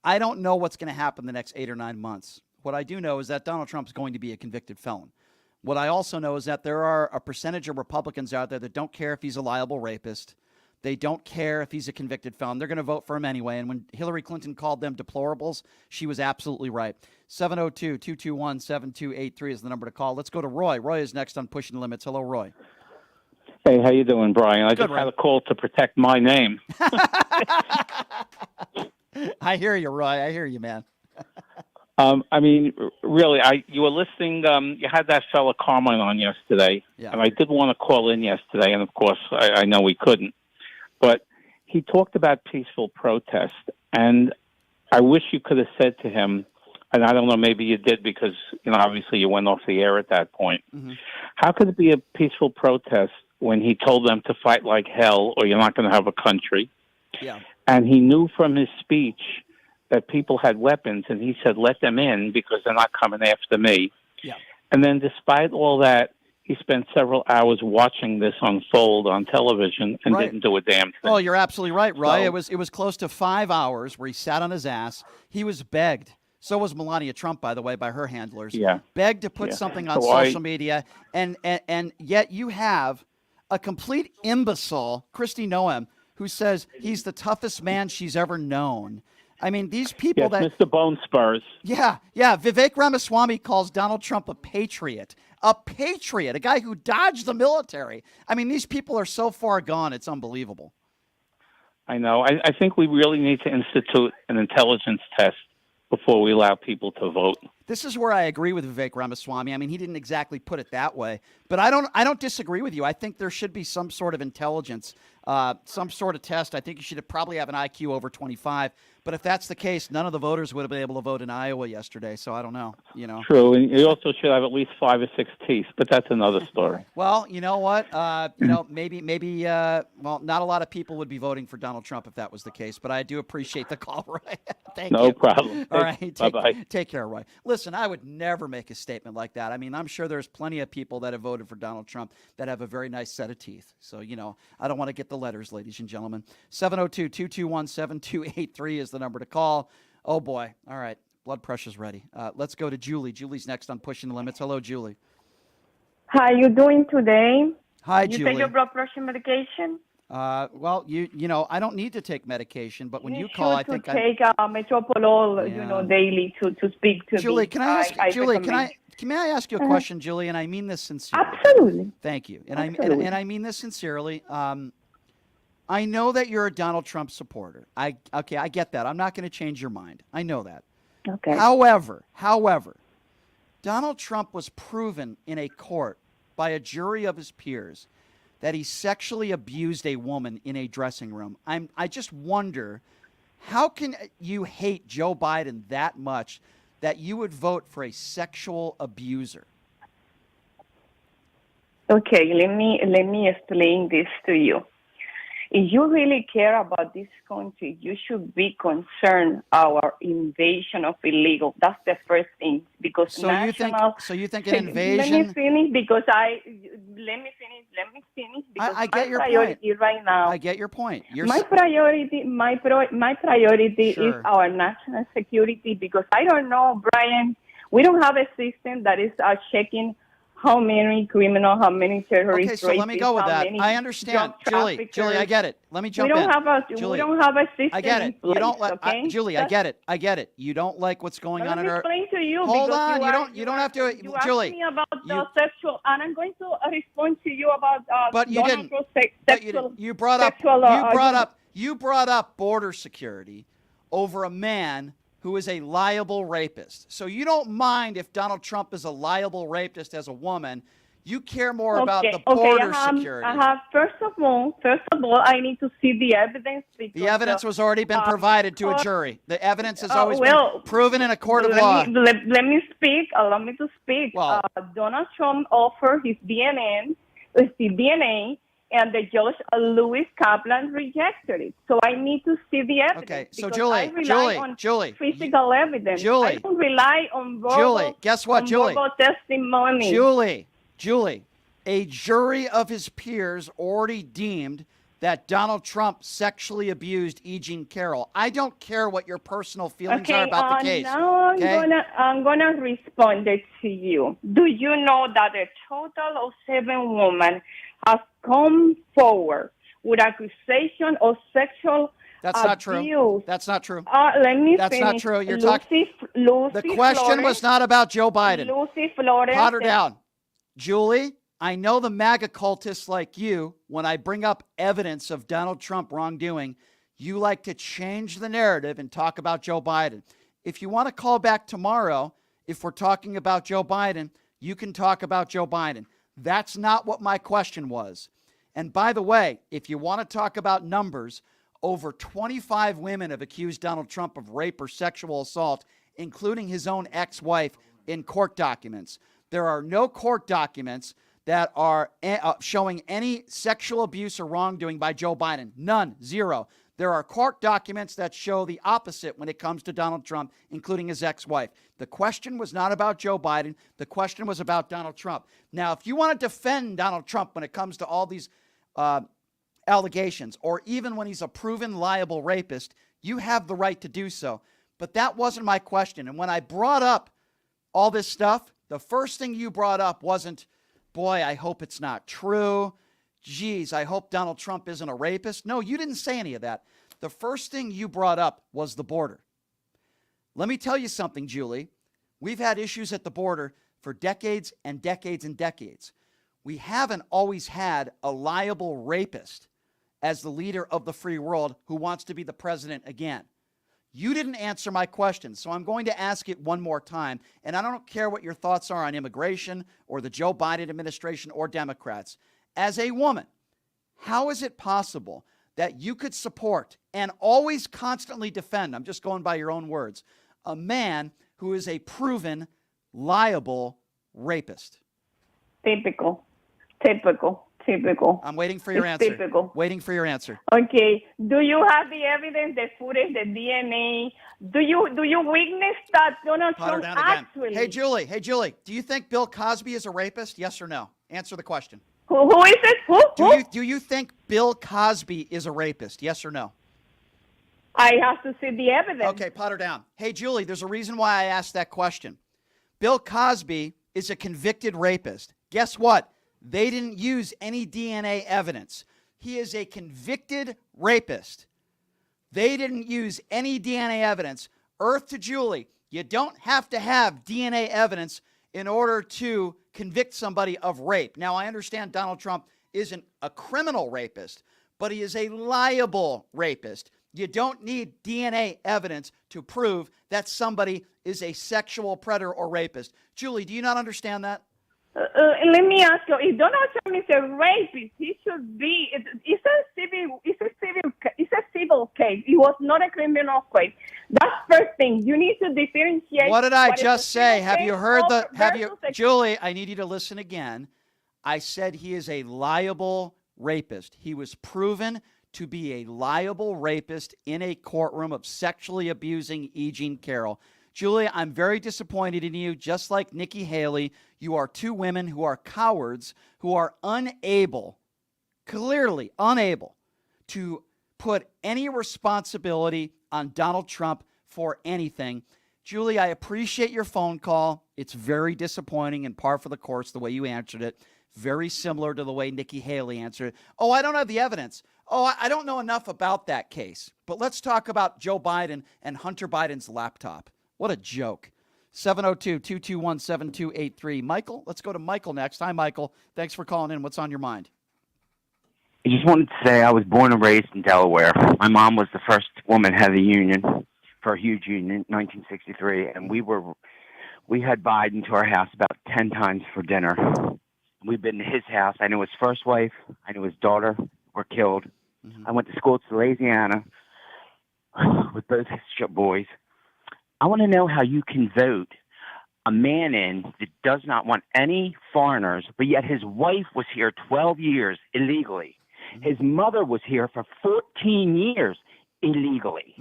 I don't know what's going to happen the next 8 or 9 months. What I do know is that Donald Trump's going to be a convicted felon. What I also know is that there are a percentage of Republicans out there that don't care if he's a liable rapist. They don't care if he's a convicted felon. They're going to vote for him anyway. And when Hillary Clinton called them deplorables, she was absolutely right. 702-221-7283 is the number to call. Let's go to Roy. Roy is next on Pushing the Limits. Hello, Roy. Hey, how you doing, Brian? I just Roy. had a call to protect my name. I hear you, Roy. I hear you, man. I mean, really, you were listening. You had that fella Carmine on yesterday, and I did want to call in yesterday, and of course, I know we couldn't. But he talked about peaceful protest, and I wish you could have said to him, and I don't know, maybe you did because, obviously you went off the air at that point. How could it be a peaceful protest when he told them to fight like hell or you're not going to have a country? Yeah. And he knew from his speech that people had weapons, and he said, let them in because they're not coming after me. Yeah. And then despite all that, he spent several hours watching this unfold on television and didn't do a damn thing. Oh, you're absolutely right, Roy. So, it was close to 5 hours where he sat on his ass. He was begged. So was Melania Trump, by the way, by her handlers. Yeah. Begged to put something on social media. And yet you have a complete imbecile, Kristi Noem, who says he's the toughest man she's ever known. I mean, these people Yes, Mr. Bone Spurs. Yeah. Vivek Ramaswamy calls Donald Trump a patriot. A patriot, a guy who dodged the military. I mean, these people are so far gone, it's unbelievable. I know. I think we really need to institute an intelligence test before we allow people to vote. This is where I agree with Vivek Ramaswamy. I mean, he didn't exactly put it that way, but I don't disagree with you. I think there should be some sort of intelligence, some sort of test. I think you should probably have an IQ over 25. But if that's the case, none of the voters would have been able to vote in Iowa yesterday. So I don't know. True, and you also should have at least 5 or 6 teeth, but that's another story. Well, you know what? Maybe. Well, not a lot of people would be voting for Donald Trump if that was the case. But I do appreciate the call, Roy. Thank you. No problem. All right. Bye-bye. Take care, Roy. Listen, I would never make a statement like that. I mean, I'm sure there's plenty of people that have voted for Donald Trump that have a very nice set of teeth. So, I don't want to get the letters, ladies and gentlemen. 702-221-7283 is the number to call. Oh, boy. All right. Blood pressure's ready. Let's go to Julie. Julie's next on Pushing the Limits. Hello, Julie. How are you doing today? Hi, Julie. You take Julie. your blood pressure medication? Well, I don't need to take medication, but when you should call, I think take Metropolol, daily to speak to Julie, me. can I ask Julie? recommend. May I ask you a question, Julie? And I mean this sincerely. Absolutely. Thank you. And Absolutely. I mean this sincerely. I know that you're a Donald Trump supporter. I get that. I'm not going to change your mind. I know that. Okay. However, Donald Trump was proven in a court by a jury of his peers that he sexually abused a woman in a dressing room. I just wonder, how can you hate Joe Biden that much that you would vote for a sexual abuser? Okay, let me explain this to you. If you really care about this country, you should be concerned our invasion of illegal. That's the first thing, because So you think an invasion? Let me finish because because I get your priority point. right now. I get your point. My priority Sure. is our national security, because I don't know, Brian. We don't have a system that is checking how many criminals, how many terrorists. Okay, so let me go with that. I understand, Julie. I get it. Let me jump in. We don't have a system. I get it. In place, You don't like okay? Julie. I get it. You don't like what's going on in our. Let me explain to you. Hold because on. You don't have to. You Julie. asked me about the sexual, and I'm going to respond to you about. But you Donald didn't. Trump's But sexual. you brought up. Sexual, You brought up border security over a man who is a liable rapist. So you don't mind if Donald Trump is a liable rapist as a woman. You care more about the border security. First of all, I need to see the evidence. The evidence has already been provided to a jury. The evidence has always been proven in a court of law. Let me speak. Allow me to speak. Well, Donald Trump offered his DNA, and the judge Lewis Kaplan rejected it. So I need to see the evidence. Okay, so because I rely on Julie, physical evidence. I don't rely on verbal. Julie, guess what, Julie? Verbal testimony. Julie, a jury of his peers already deemed that Donald Trump sexually abused E. Jean Carroll. I don't care what your personal feelings are about the case. Now I'm gonna respond it to you. Do you know that a total of 7 women have come forward with accusation of sexual That's abuse? not true. That's not true. Let me That's finish. not true. You're talking. Lucy The question Flores, was not about Joe Biden. Lucy Flores. Pot her down. Julie, I know the MAGA cultists like you, when I bring up evidence of Donald Trump wrongdoing, you like to change the narrative and talk about Joe Biden. If you want to call back tomorrow, if we're talking about Joe Biden, you can talk about Joe Biden. That's not what my question was. And by the way, if you want to talk about numbers, over 25 women have accused Donald Trump of rape or sexual assault, including his own ex-wife, in court documents. There are no court documents that are showing any sexual abuse or wrongdoing by Joe Biden. None. Zero. There are court documents that show the opposite when it comes to Donald Trump, including his ex-wife. The question was not about Joe Biden. The question was about Donald Trump. Now, if you want to defend Donald Trump when it comes to all these allegations, or even when he's a proven liable rapist, you have the right to do so. But that wasn't my question. And when I brought up all this stuff, the first thing you brought up wasn't, boy, I hope it's not true. Geez, I hope Donald Trump isn't a rapist. No, you didn't say any of that. The first thing you brought up was the border. Let me tell you something, Julie. We've had issues at the border for decades and decades and decades. We haven't always had a liable rapist as the leader of the free world who wants to be the president again. You didn't answer my question, so I'm going to ask it one more time. And I don't care what your thoughts are on immigration or the Joe Biden administration or Democrats. As a woman, how is it possible that you could support and always constantly defend, I'm just going by your own words, a man who is a proven liable rapist? Typical. I'm waiting for your answer. Typical. Waiting for your answer. Okay. Do you have the evidence, the footage, the DNA? Do you witness that Donald Pot her Trump down again. actually? Hey, Julie, do you think Bill Cosby is a rapist? Yes or no? Answer the question. Who is it? Who? Do you think Bill Cosby is a rapist? Yes or no? I have to see the evidence. Okay, pot her down. Hey, Julie, there's a reason why I asked that question. Bill Cosby is a convicted rapist. Guess what? They didn't use any DNA evidence. He is a convicted rapist. They didn't use any DNA evidence. Earth to Julie, you don't have to have DNA evidence in order to convict somebody of rape. Now, I understand Donald Trump isn't a criminal rapist, but he is a liable rapist. You don't need DNA evidence to prove that somebody is a sexual predator or rapist. Julie, do you not understand that? Let me ask you: if Donald Trump is a rapist, he should be. It's a civil case. It was not a criminal case. That's first thing. You need to differentiate. What did I just say? Have you heard Julie? I need you to listen again. I said he is a liable rapist. He was proven to be a liable rapist in a courtroom of sexually abusing E. Jean Carroll. Julie, I'm very disappointed in you. Just like Nikki Haley, you are two women who are cowards, who are unable, clearly unable, to put any responsibility on Donald Trump for anything. Julie, I appreciate your phone call. It's very disappointing and par for the course the way you answered it. Very similar to the way Nikki Haley answered it. Oh, I don't have the evidence. Oh, I don't know enough about that case. But let's talk about Joe Biden and Hunter Biden's laptop. What a joke. 702-221-7283. Michael, let's go to Michael next. Hi, Michael. Thanks for calling in. What's on your mind? I just wanted to say I was born and raised in Delaware. My mom was the first woman head of the union for a huge union in 1963, and we had Biden to our house about 10 times for dinner. We've been to his house. I knew his first wife. I knew his daughter were killed. I went to school to Louisiana with both his boys. I want to know how you can vote a man in that does not want any foreigners, but yet his wife was here 12 years illegally. His mother was here for 14 years illegally.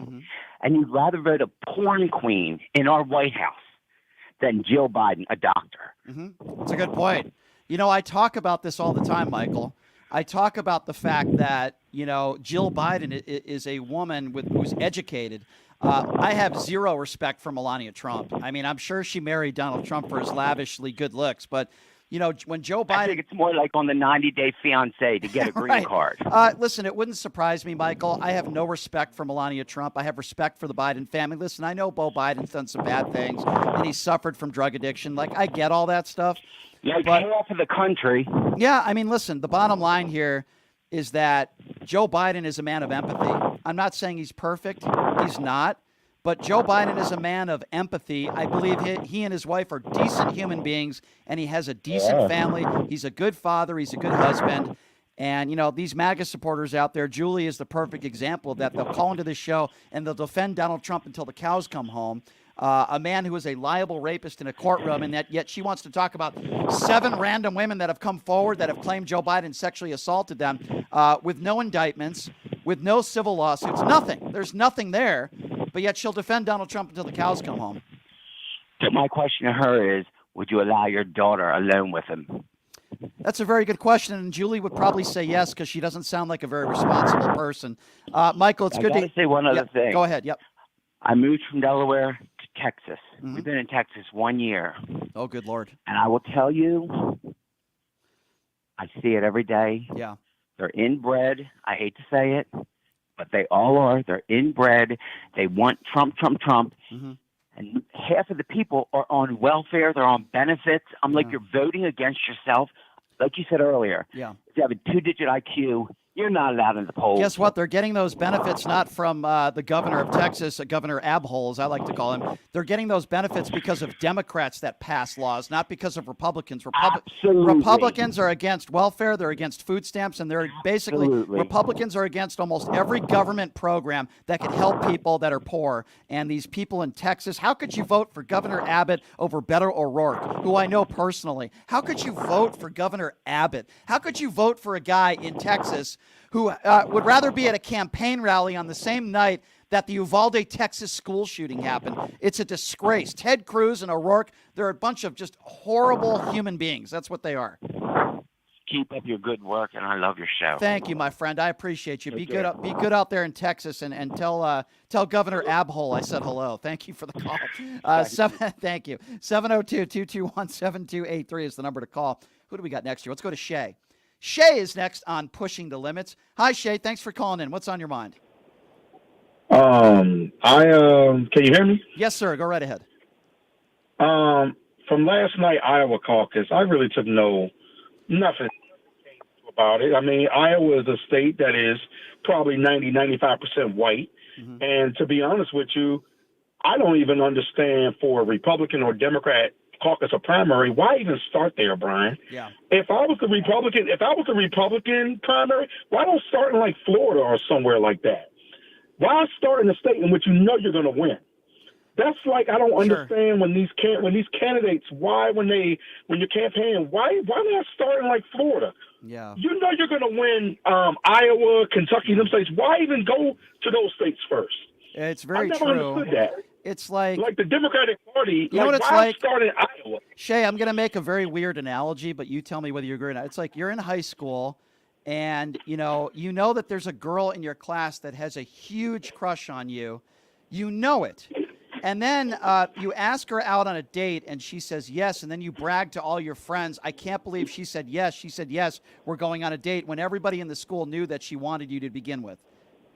And you'd rather vote a porn queen in our White House than Jill Biden, a doctor. That's a good point. You know, I talk about this all the time, Michael. I talk about the fact that, you know, Jill Biden is a woman who's educated. I have zero respect for Melania Trump. I mean, I'm sure she married Donald Trump for his lavishly good looks, but you know, when Joe Biden... I think it's more like on the 90-day fiancé to get a green card. Listen, it wouldn't surprise me, Michael. I have no respect for Melania Trump. I have respect for the Biden family. Listen, I know Beau Biden's done some bad things, and he suffered from drug addiction. Like, I get all that stuff. Like half of the country. Yeah, I mean, listen, the bottom line here is that Joe Biden is a man of empathy. I'm not saying he's perfect. He's not. But Joe Biden is a man of empathy. I believe he and his wife are decent human beings, and he has a decent family. He's a good father. He's a good husband. And, you know, these MAGA supporters out there, Julie is the perfect example of that. They'll call into this show, and they'll defend Donald Trump until the cows come home. A man who is a liable rapist in a courtroom, and yet she wants to talk about 7 random women that have come forward that have claimed Joe Biden sexually assaulted them with no indictments, with no civil lawsuits, nothing. There's nothing there. But yet she'll defend Donald Trump until the cows come home. So my question to her is, would you allow your daughter alone with him? That's a very good question, and Julie would probably say yes because she doesn't sound like a very responsible person. Michael, it's good to say one other thing. Go ahead. Yep. I moved from Delaware to Texas. We've been in Texas 1 year. Oh, good Lord. And I will tell you, I see it every day. Yeah. They're inbred. I hate to say it, but they all are. They're inbred. They want Trump, Trump, Trump. and half of the people are on welfare. They're on benefits. I'm like, you're voting against yourself. Like you said earlier, Yeah. if you have a 2-digit IQ, you're not allowed in the polls. Guess what? They're getting those benefits not from the governor of Texas, Governor Abhole, as I like to call him. They're getting those benefits because of Democrats that pass laws, not because of Republicans. Absolutely. Republicans are against welfare. They're against food stamps, and they're basically Republicans are against almost every government program that could help people that are poor. And these people in Texas, how could you vote for Governor Abbott over Beto O'Rourke, who I know personally? How could you vote for Governor Abbott? How could you vote for a guy in Texas who would rather be at a campaign rally on the same night that the Uvalde, Texas school shooting happened? It's a disgrace. Ted Cruz and O'Rourke, they're a bunch of just horrible human beings. That's what they are. Keep up your good work, and I love your show. Thank you, my friend. I appreciate you. Be good out there in Texas, and tell Governor Abhole I said hello. Thank you for the call. Thank you. 702-221-7283 is the number to call. Who do we got next here? Let's go to Shay. Shay is next on Pushing the Limits. Hi, Shay. Thanks for calling in. What's on your mind? Can you hear me? Yes, sir. Go right ahead. From last night, Iowa caucus, I really took nothing about it. I mean, Iowa is a state that is probably 95% white. Mm-hmm. And to be honest with you, I don't even understand for a Republican or Democrat caucus or primary, why even start there, Brian? Yeah. If I was the Republican primary, why don't start in like Florida or somewhere like that? Why start in a state in which you know you're going to win? That's like, I don't understand when these candidates, when you're campaigning, why not start in like Florida? Yeah. You know you're going to win Iowa, Kentucky, them states. Why even go to those states first? It's very true. I never understood that. It's like the Democratic Party. You know what it's like? Start in Iowa. Shay, I'm going to make a very weird analogy, but you tell me whether you agree or not. It's like you're in high school, and you know that there's a girl in your class that has a huge crush on you. You know it. And then you ask her out on a date, and she says yes, and then you brag to all your friends, I can't believe she said yes. She said yes, we're going on a date, when everybody in the school knew that she wanted you to begin with.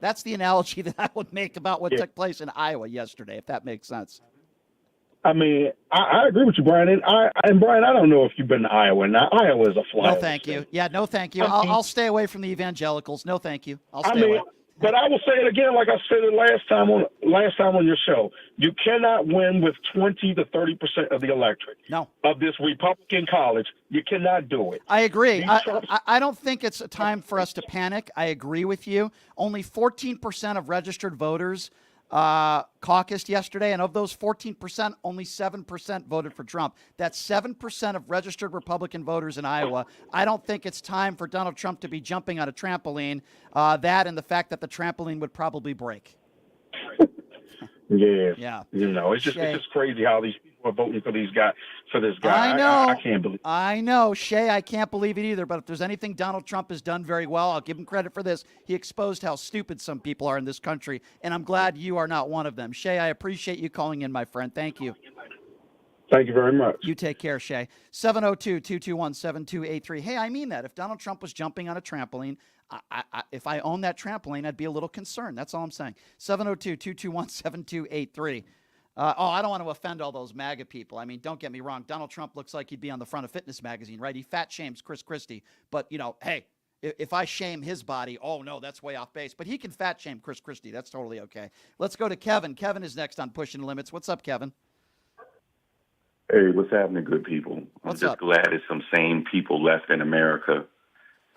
That's the analogy that I would make about what took place in Iowa yesterday, if that makes sense. I mean, I agree with you, Brian. And Brian, I don't know if you've been to Iowa. Now, Iowa is a flyover. No, thank you. Yeah, no, thank you. I'll stay away from the evangelicals. No, thank you. I'll stay away. But I will say it again, like I said it last time on your show. You cannot win with 20 to 30% of the electorate. No. Of this Republican college. You cannot do it. I agree. I don't think it's a time for us to panic. I agree with you. Only 14% of registered voters caucused yesterday, and of those 14%, only 7% voted for Trump. That's 7% of registered Republican voters in Iowa. I don't think it's time for Donald Trump to be jumping on a trampoline, that and the fact that the trampoline would probably break. Yeah. You know, it's just crazy how these people are voting for this guy. I know. I can't believe. I know, Shay. I can't believe it either. But if there's anything Donald Trump has done very well, I'll give him credit for this. He exposed how stupid some people are in this country, and I'm glad you are not one of them. Shay, I appreciate you calling in, my friend. Thank you. Thank you very much. You take care, Shay. 702-221-7283. Hey, I mean that. If Donald Trump was jumping on a trampoline, if I owned that trampoline, I'd be a little concerned. That's all I'm saying. 702-221-7283. I don't want to offend all those MAGA people. I mean, don't get me wrong. Donald Trump looks like he'd be on the front of Fitness magazine, right? He fat shames Chris Christie. But, hey, if I shame his body, oh, no, that's way off base. But he can fat shame Chris Christie. That's totally okay. Let's go to Kevin. Kevin is next on Pushing the Limits. What's up, Kevin? Hey, what's happening, good people? I'm just glad there's some sane people left in America.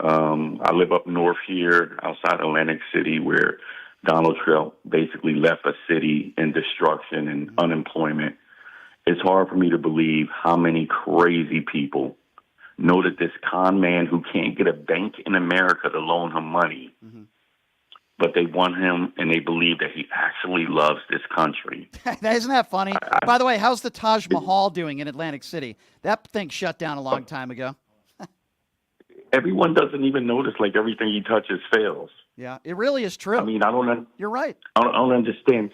I live up north here outside Atlantic City where Donald Trump basically left a city in destruction and unemployment. It's hard for me to believe how many crazy people know that this con man who can't get a bank in America to loan him money, but they want him and they believe that he actually loves this country. Isn't that funny? By the way, how's the Taj Mahal doing in Atlantic City? That thing shut down a long time ago. everyone doesn't even notice. Like everything he touches fails. Yeah, it really is true. I mean, You're right. I don't understand.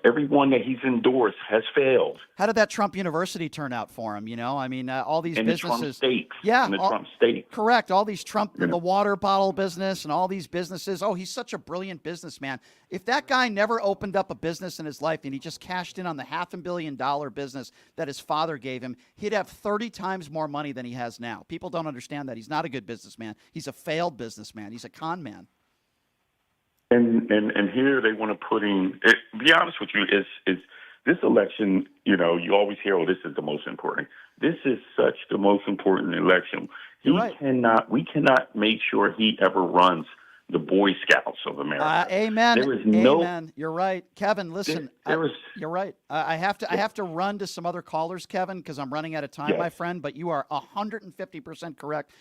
Everyone that he's endorsed has failed. How did that Trump University turn out for him? You know, I mean, all these And businesses. the Trump stakes. Yeah, And the Trump stakes. Correct. All these Trump, the water bottle business and all these businesses. Oh, he's such a brilliant businessman. If that guy never opened up a business in his life and he just cashed in on the $500 million business that his father gave him, he'd have 30 times more money than he has now. People don't understand that. He's not a good businessman. He's a failed businessman. He's a con man. And here they want to put in. Be honest with you, is this election? You know, you always hear, "Oh, this is the most important." This is such the most important election. We cannot make sure he ever runs the Boy Scouts of America. Amen. There is Amen. You're right, Kevin. Listen, you're right. I have to. Yeah. I have to run to some other callers, Kevin, because I'm running out of time, my friend. But you are 150% correct.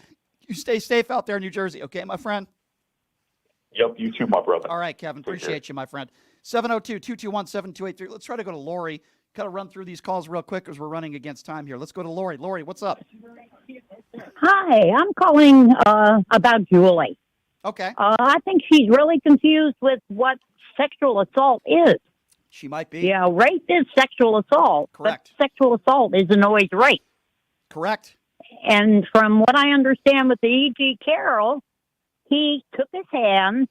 You stay safe out there in New Jersey, okay, my friend? Yep, you too, my brother. All right, Kevin. Appreciate you, my friend. 702-221-7283. Let's try to go to Lori. Got to run through these calls real quick because we're running against time here. Let's go to Lori. Lori, what's up? Hi, I'm calling about Julie. Okay. I think she's really confused with what sexual assault is. She might be. Yeah, rape is sexual assault. Correct. But sexual assault isn't always rape. Correct. And from what I understand with the E.G. Carroll, he took his hand,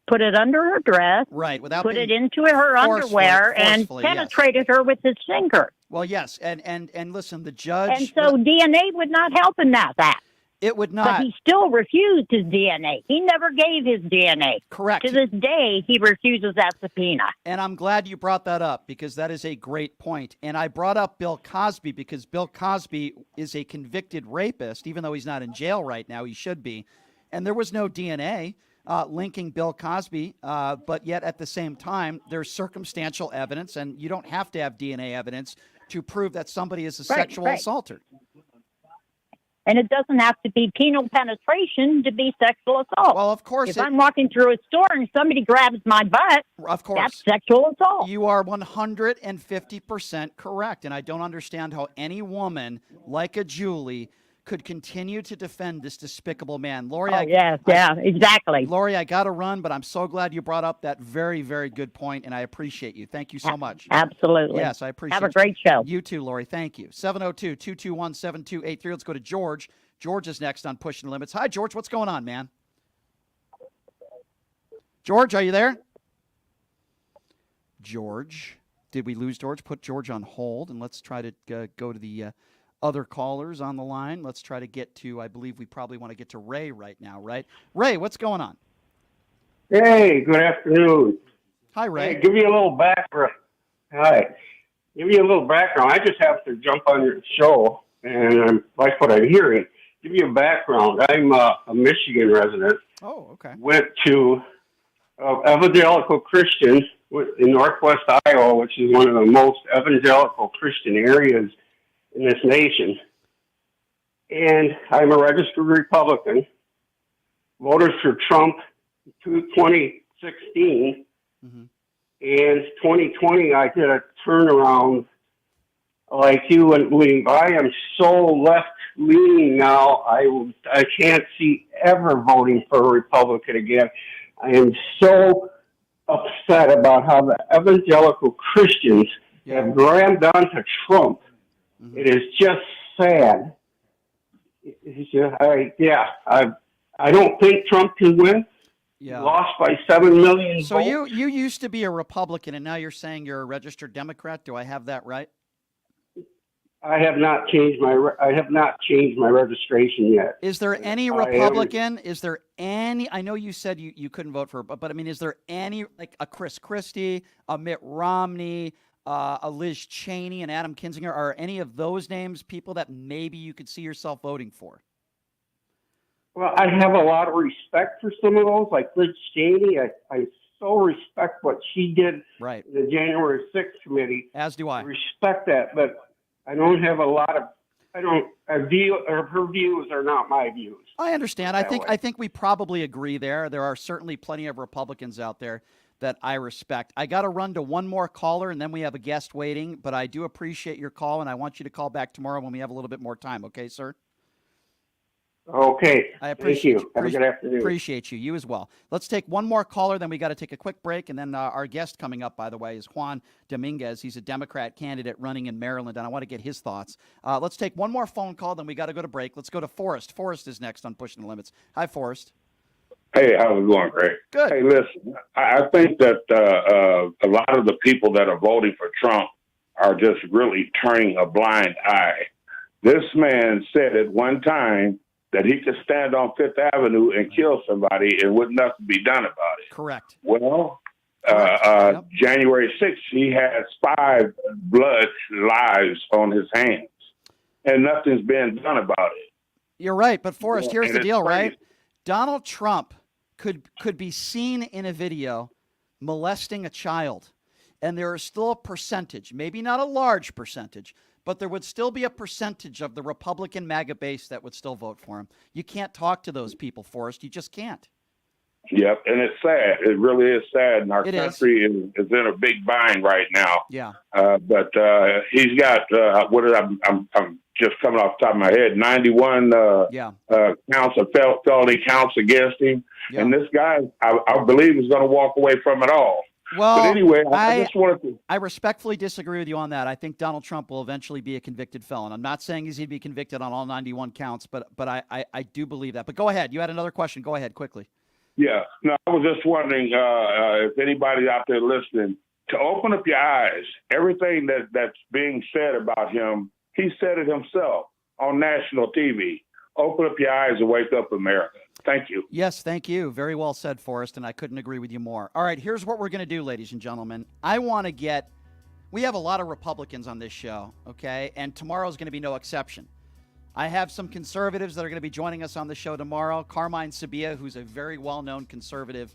put it under her dress, put it into her underwear, and penetrated her with his finger. Well, yes, and listen, the judge. And so DNA would not help in that. It would not. But he still refused his DNA. He never gave his DNA. Correct. To this day, he refuses that subpoena. And I'm glad you brought that up because that is a great point. And I brought up Bill Cosby because Bill Cosby is a convicted rapist, even though he's not in jail right now. He should be. And there was no DNA linking Bill Cosby, but yet at the same time, there's circumstantial evidence, and you don't have to have DNA evidence to prove that somebody is a sexual assaulter. And it doesn't have to be penal penetration to be sexual assault. Well, of course. If I'm walking through a store and somebody grabs my butt, of course, that's sexual assault. You are 150% correct. And I don't understand how any woman like a Julie could continue to defend this despicable man. Lori, exactly. Lori, I got to run, but I'm so glad you brought up that very, very good point, and I appreciate you. Thank you so much. Absolutely. Yes, I appreciate it. Have a great show. You too, Lori. Thank you. 702-221-7283. Let's go to George. George is next on Pushing the Limits. Hi, George. What's going on, man? George, are you there? George. Did we lose George? Put George on hold, and let's try to go to the other callers on the line. Let's try to get to, I believe we probably want to get to Ray right now, right? Ray, what's going on? Hey, good afternoon. Hi, Ray. Hey, give you a little background. Hi. Give you a little background. I just have to jump on your show, and I like what I'm hearing. Give you a background. I'm a Michigan resident. Oh, okay. Went to evangelical Christian in northwest Iowa, which is one of the most evangelical Christian areas in this nation. And I'm a registered Republican. Voted for Trump in 2016. Mm-hmm. And 2020, I did a turnaround like you wouldn't believe. I am so left-leaning now, I can't see ever voting for a Republican again. I am so upset about how the evangelical Christians have grabbed onto Trump. Mm-hmm. It is just sad. I don't think Trump can win. Yeah. Lost by 7 million So votes. you used to be a Republican, and now you're saying you're a registered Democrat. Do I have that right? I have not changed my registration yet. Is there any Republican? Is there any? I know you said you couldn't vote for, but I mean, is there any like a Chris Christie, a Mitt Romney, a Liz Cheney, and Adam Kinzinger? Are any of those names people that maybe you could see yourself voting for? Well, I have a lot of respect for some of those, like Liz Cheney. I so respect what she did in the January 6th committee. As do I. Respect that, but I don't have a lot of. Her views are not my views. I understand. I think we probably agree there. There are certainly plenty of Republicans out there that I respect. I got to run to one more caller, and then we have a guest waiting. But I do appreciate your call, and I want you to call back tomorrow when we have a little bit more time. Okay, sir? Okay. I Thank appreciate you. Have a good afternoon. Appreciate you. You as well. Let's take one more caller, then we got to take a quick break. And then our guest coming up, by the way, is Juan Dominguez. He's a Democrat candidate running in Maryland, and I want to get his thoughts. Let's take one more phone call, then we got to go to break. Let's go to Forrest. Forrest is next on Pushing the Limits. Hi, Forrest. Hey, how's it going, Greg? Good. Hey, listen, I think that a lot of the people that are voting for Trump are just really turning a blind eye. This man said at one time that he could stand on Fifth Avenue and kill somebody and would nothing be done about it. Correct. Well, January 6th, he has 5 blood lives on his hands, and nothing's been done about it. You're right, but Forrest, here's the deal, crazy. right? Donald Trump could be seen in a video molesting a child, and there is still a percentage, maybe not a large percentage, but there would still be a percentage of the Republican MAGA base that would still vote for him. You can't talk to those people, Forrest. You just can't. Yep, and it's sad. It really is sad, and our country is in a big bind right now. Yeah. But he's got I'm just coming off the top of my head, 91 counts of felony counts against him, and this guy, I believe, is going to walk away from it all. Well, but anyway, I just wanted to. I respectfully disagree with you on that. I think Donald Trump will eventually be a convicted felon. I'm not saying he's going to be convicted on all 91 counts, but I do believe that. But go ahead. You had another question. Go ahead quickly. Yeah. No, I was just wondering if anybody out there listening to open up your eyes. Everything that's being said about him, he said it himself on national TV. Open up your eyes and wake up, America. Thank you. Yes, thank you. Very well said, Forrest, and I couldn't agree with you more. All right, here's what we're going to do, ladies and gentlemen. We have a lot of Republicans on this show, okay? And tomorrow's going to be no exception. I have some conservatives that are going to be joining us on the show tomorrow. Carmine Sabia, who's a very well-known conservative,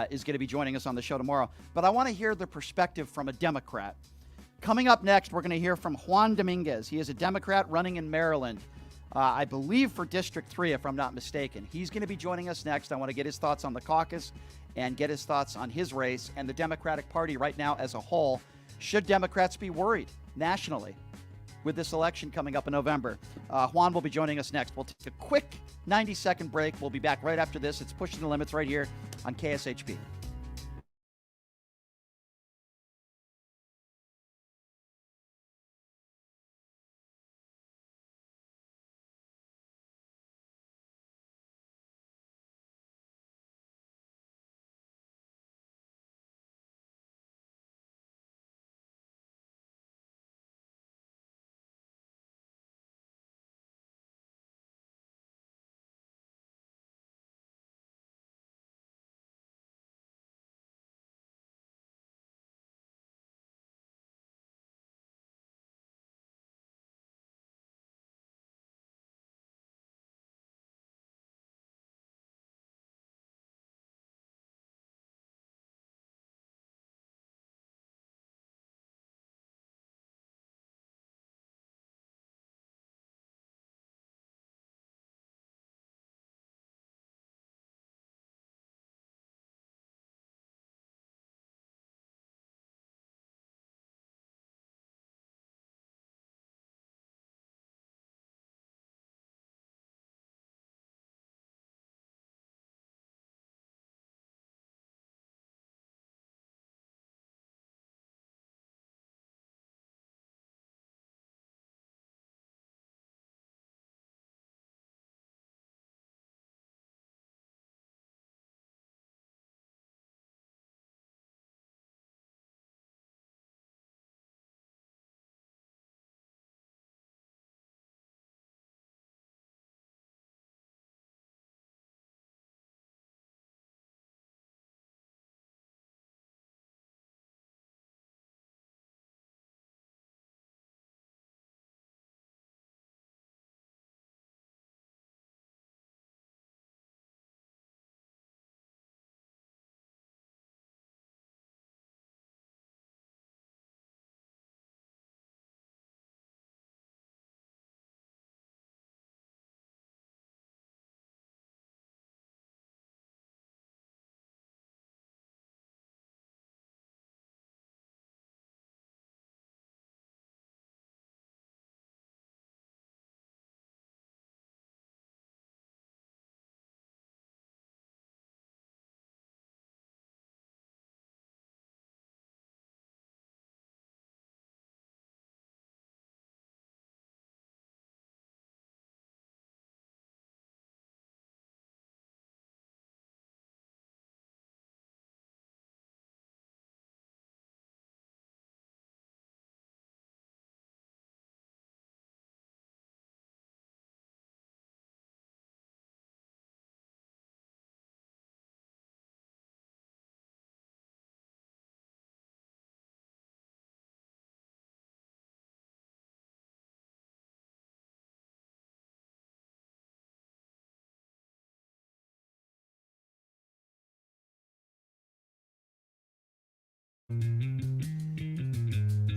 is going to be joining us on the show tomorrow. But I want to hear the perspective from a Democrat. Coming up next, we're going to hear from Juan Dominguez. He is a Democrat running in Maryland. I believe for District 3, if I'm not mistaken. He's going to be joining us next. I want to get his thoughts on the caucus and get his thoughts on his race and the Democratic Party right now as a whole. Should Democrats be worried nationally with this election coming up in November? Juan will be joining us next. We'll take a quick 90-second break. We'll be back right after this. It's Pushing the Limits right here on KSHP.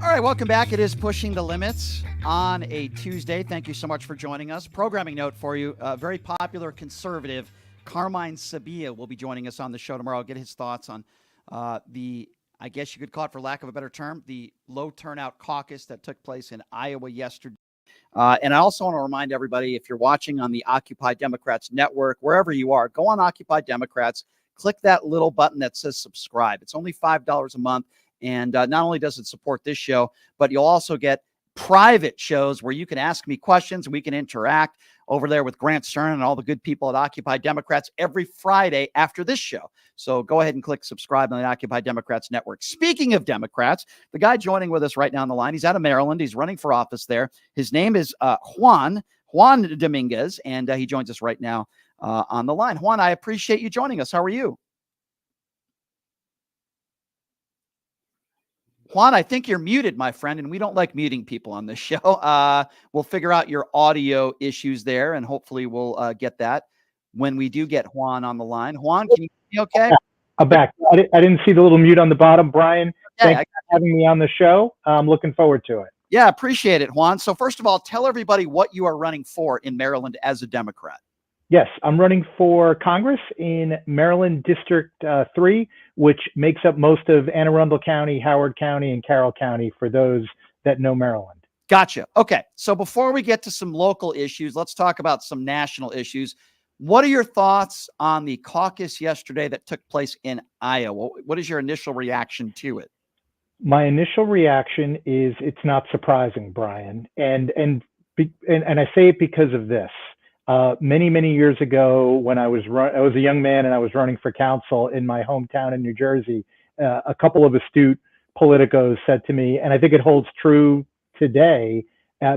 All right, welcome back. It is Pushing the Limits on a Tuesday. Thank you so much for joining us. Programming note for you, very popular conservative Carmine Sabia will be joining us on the show tomorrow. I'll get his thoughts on I guess you could call it, for lack of a better term, the low turnout caucus that took place in Iowa yesterday. And I also want to remind everybody, if you're watching on the Occupy Democrats network, wherever you are, go on Occupy Democrats, click that little button that says subscribe. It's only $5 a month. And not only does it support this show, but you'll also get private shows where you can ask me questions and we can interact over there with Grant Stern and all the good people at Occupy Democrats every Friday after this show. So go ahead and click subscribe on the Occupy Democrats network. Speaking of Democrats, the guy joining with us right now on the line, he's out of Maryland. He's running for office there. His name is Juan Dominguez, and he joins us right now on the line. Juan, I appreciate you joining us. How are you? Juan, I think you're muted, my friend, and we don't like muting people on this show. We'll figure out your audio issues there, and hopefully we'll get that when we do get Juan on the line. Juan, can you hear me okay? I'm back. I didn't see the little mute on the bottom. Brian, thanks for having me on the show. I'm looking forward to it. Yeah, appreciate it, Juan. So first of all, tell everybody what you are running for in Maryland as a Democrat. Yes, I'm running for Congress in Maryland District 3, which makes up most of Anne Arundel County, Howard County, and Carroll County for those that know Maryland. Gotcha. Okay, so before we get to some local issues, let's talk about some national issues. What are your thoughts on the caucus yesterday that took place in Iowa? What is your initial reaction to it? My initial reaction is it's not surprising, Brian, and I say it because of this. Many years ago, when I was a young man and I was running for council in my hometown in New Jersey, a couple of astute politicos said to me, and I think it holds true today,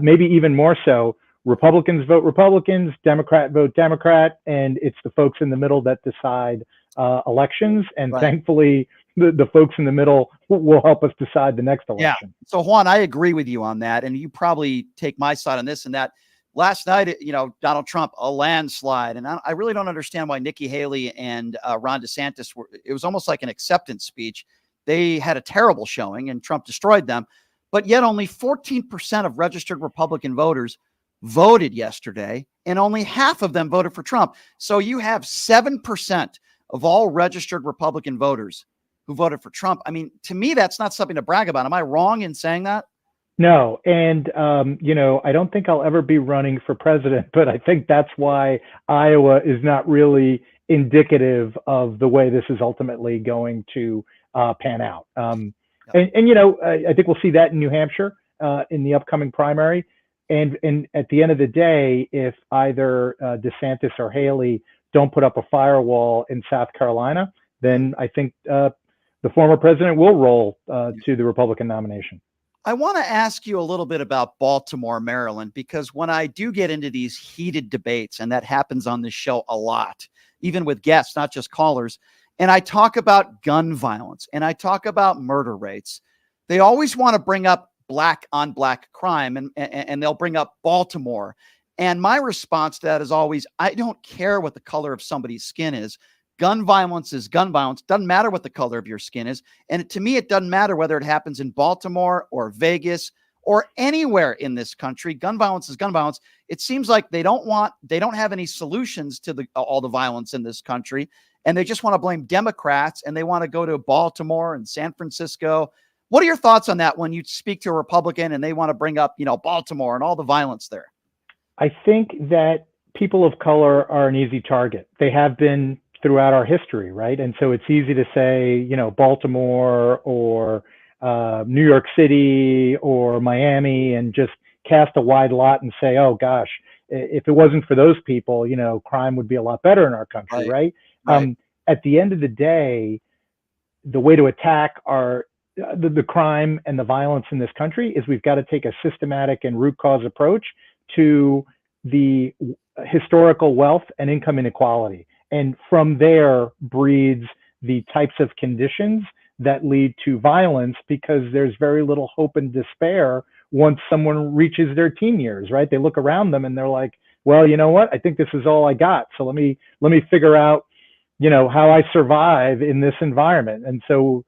maybe even more so, Republicans vote Republicans, Democrat vote Democrat, and it's the folks in the middle that decide elections. And thankfully, the folks in the middle will help us decide the next election. Yeah. So Juan, I agree with you on that. And you probably take my side on this and that. Last night, Donald Trump, a landslide. And I really don't understand why Nikki Haley and Ron DeSantis it was almost like an acceptance speech. They had a terrible showing and Trump destroyed them. But yet only 14% of registered Republican voters voted yesterday, and only half of them voted for Trump. So you have 7% of all registered Republican voters who voted for Trump. I mean, to me, that's not something to brag about. Am I wrong in saying that? No. And, I don't think I'll ever be running for president, but I think that's why Iowa is not really indicative of the way this is ultimately going to pan out. I think we'll see that in New Hampshire in the upcoming primary. And at the end of the day, if either DeSantis or Haley don't put up a firewall in South Carolina, then I think the former president will roll to the Republican nomination. I want to ask you a little bit about Baltimore, Maryland, because when I do get into these heated debates, and that happens on this show a lot, even with guests, not just callers, and I talk about gun violence and I talk about murder rates, they always want to bring up black on black crime and they'll bring up Baltimore. And my response to that is always, I don't care what the color of somebody's skin is. Gun violence is gun violence. Doesn't matter what the color of your skin is. And to me, it doesn't matter whether it happens in Baltimore or Vegas or anywhere in this country. Gun violence is gun violence. It seems like they don't have any solutions to all the violence in this country. And they just want to blame Democrats, and they want to go to Baltimore and San Francisco. What are your thoughts on that when you speak to a Republican and they want to bring up, Baltimore and all the violence there? I think that people of color are an easy target. They have been throughout our history, right? And so it's easy to say, Baltimore or New York City or Miami and just cast a wide lot and say, oh gosh, if it wasn't for those people, crime would be a lot better in our country, right? At the end of the day, the way to attack the crime and the violence in this country is we've got to take a systematic and root cause approach to the historical wealth and income inequality. And from there breeds the types of conditions that lead to violence, because there's very little hope and despair once someone reaches their teen years, right? They look around them and they're like, well, you know what? I think this is all I got. So let me figure out, how I survive in this environment. And so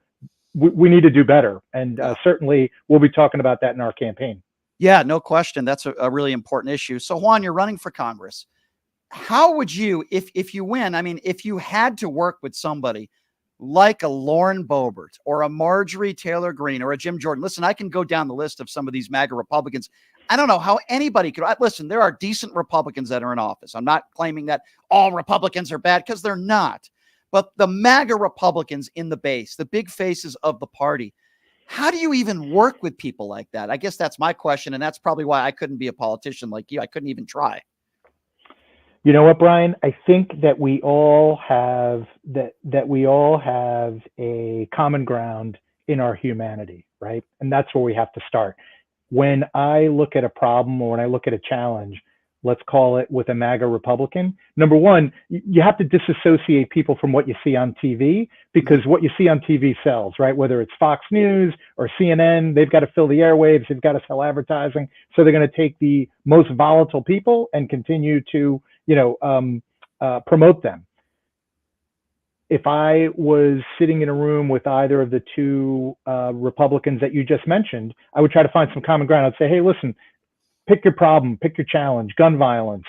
we need to do better. And certainly we'll be talking about that in our campaign. Yeah, no question. That's a really important issue. So Juan, you're running for Congress. How would you, if you win, I mean, if you had to work with somebody like a Lauren Boebert or a Marjorie Taylor Greene or a Jim Jordan, listen, I can go down the list of some of these MAGA Republicans. I don't know how anybody could, listen, there are decent Republicans that are in office. I'm not claiming that all Republicans are bad, because they're not. But the MAGA Republicans in the base, the big faces of the party, how do you even work with people like that? I guess that's my question. And that's probably why I couldn't be a politician like you. I couldn't even try. You know what, Brian? I think that we all have that we all have a common ground in our humanity, right? And that's where we have to start. When I look at a problem or when I look at a challenge, let's call it with a MAGA Republican, number one, you have to disassociate people from what you see on TV, because what you see on TV sells, right? Whether it's Fox News or CNN, they've got to fill the airwaves, they've got to sell advertising. So they're going to take the most volatile people and continue to, promote them. If I was sitting in a room with either of the two Republicans that you just mentioned, I would try to find some common ground. I'd say, hey, listen, pick your problem, pick your challenge, gun violence.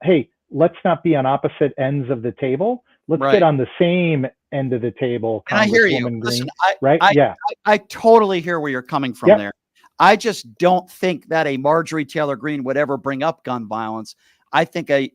Hey, let's not be on opposite ends of the table. Let's get on the same end of the table. And I hear you. Green, listen, I totally hear where you're coming from there. I just don't think that a Marjorie Taylor Greene would ever bring up gun violence. I think I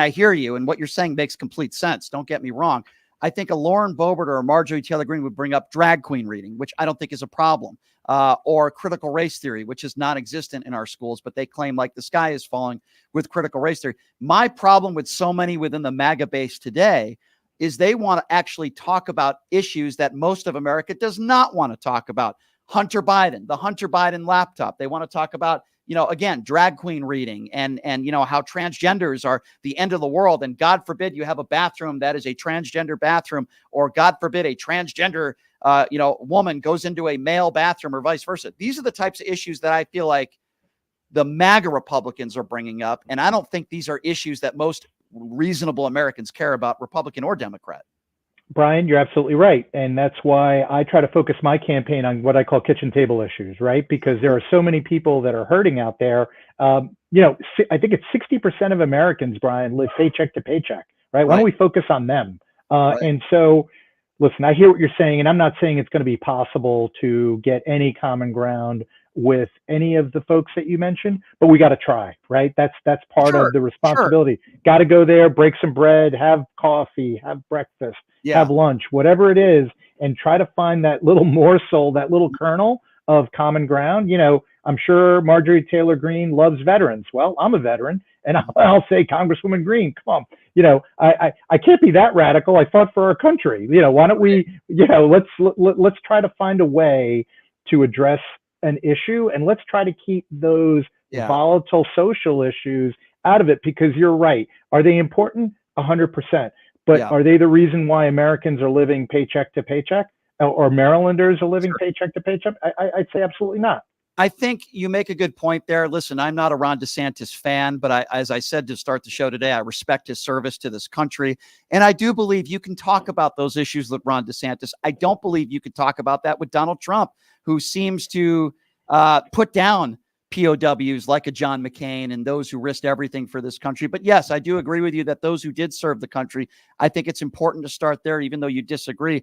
hear you, and what you're saying makes complete sense. Don't get me wrong. I think a Lauren Boebert or a Marjorie Taylor Greene would bring up drag queen reading, which I don't think is a problem, or critical race theory, which is non-existent in our schools, but they claim like the sky is falling with critical race theory. My problem with so many within the MAGA base today is they want to actually talk about issues that most of America does not want to talk about. Hunter Biden, the Hunter Biden laptop. They want to talk about, again, drag queen reading and how transgenders are the end of the world. And God forbid you have a bathroom that is a transgender bathroom, or God forbid a transgender, woman goes into a male bathroom or vice versa. These are the types of issues that I feel like the MAGA Republicans are bringing up. And I don't think these are issues that most reasonable Americans care about, Republican or Democrat. Brian, you're absolutely right. And that's why I try to focus my campaign on what I call kitchen table issues, right? Because there are so many people that are hurting out there. I think it's 60% of Americans, Brian, live paycheck to paycheck, right? Why don't we focus on them? And so, listen, I hear what you're saying, and I'm not saying it's going to be possible to get any common ground with any of the folks that you mentioned, but we got to try, right? That's part of the responsibility. Got to go there, break some bread, have coffee, have breakfast, have lunch, whatever it is, and try to find that little morsel, that little kernel of common ground. I'm sure Marjorie Taylor Greene loves veterans. Well, I'm a veteran, and I'll say, Congresswoman Greene, come on, I can't be that radical. I fought for our country. Why don't we, let's try to find a way to address an issue, and let's try to keep those volatile social issues out of it, because you're right. Are they important? 100%. But are they the reason why Americans are living paycheck to paycheck, or Marylanders are living paycheck to paycheck? I'd say absolutely not. I think you make a good point there. Listen, I'm not a Ron DeSantis fan, but as I said to start the show today, I respect his service to this country. And I do believe you can talk about those issues with Ron DeSantis. I don't believe you could talk about that with Donald Trump, who seems to put down POWs like a John McCain and those who risked everything for this country. But yes, I do agree with you that those who did serve the country, I think it's important to start there, even though you disagree.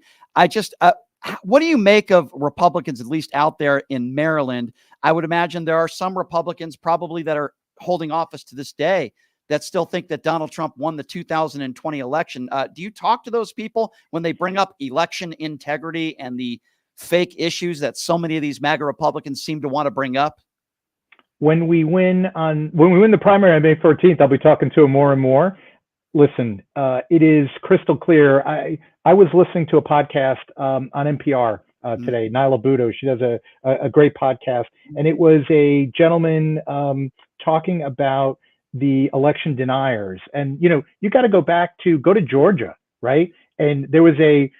What do you make of Republicans, at least out there in Maryland? I would imagine there are some Republicans probably that are holding office to this day that still think that Donald Trump won the 2020 election. Do you talk to those people when they bring up election integrity and the fake issues that so many of these MAGA Republicans seem to want to bring up? When we win the primary on May 14th, I'll be talking to him more and more. Listen, it is crystal clear. I was listening to a podcast on NPR today, Nyla Budo. She does a great podcast. And it was a gentleman talking about the election deniers. And, you got to go to Georgia, right? And there was a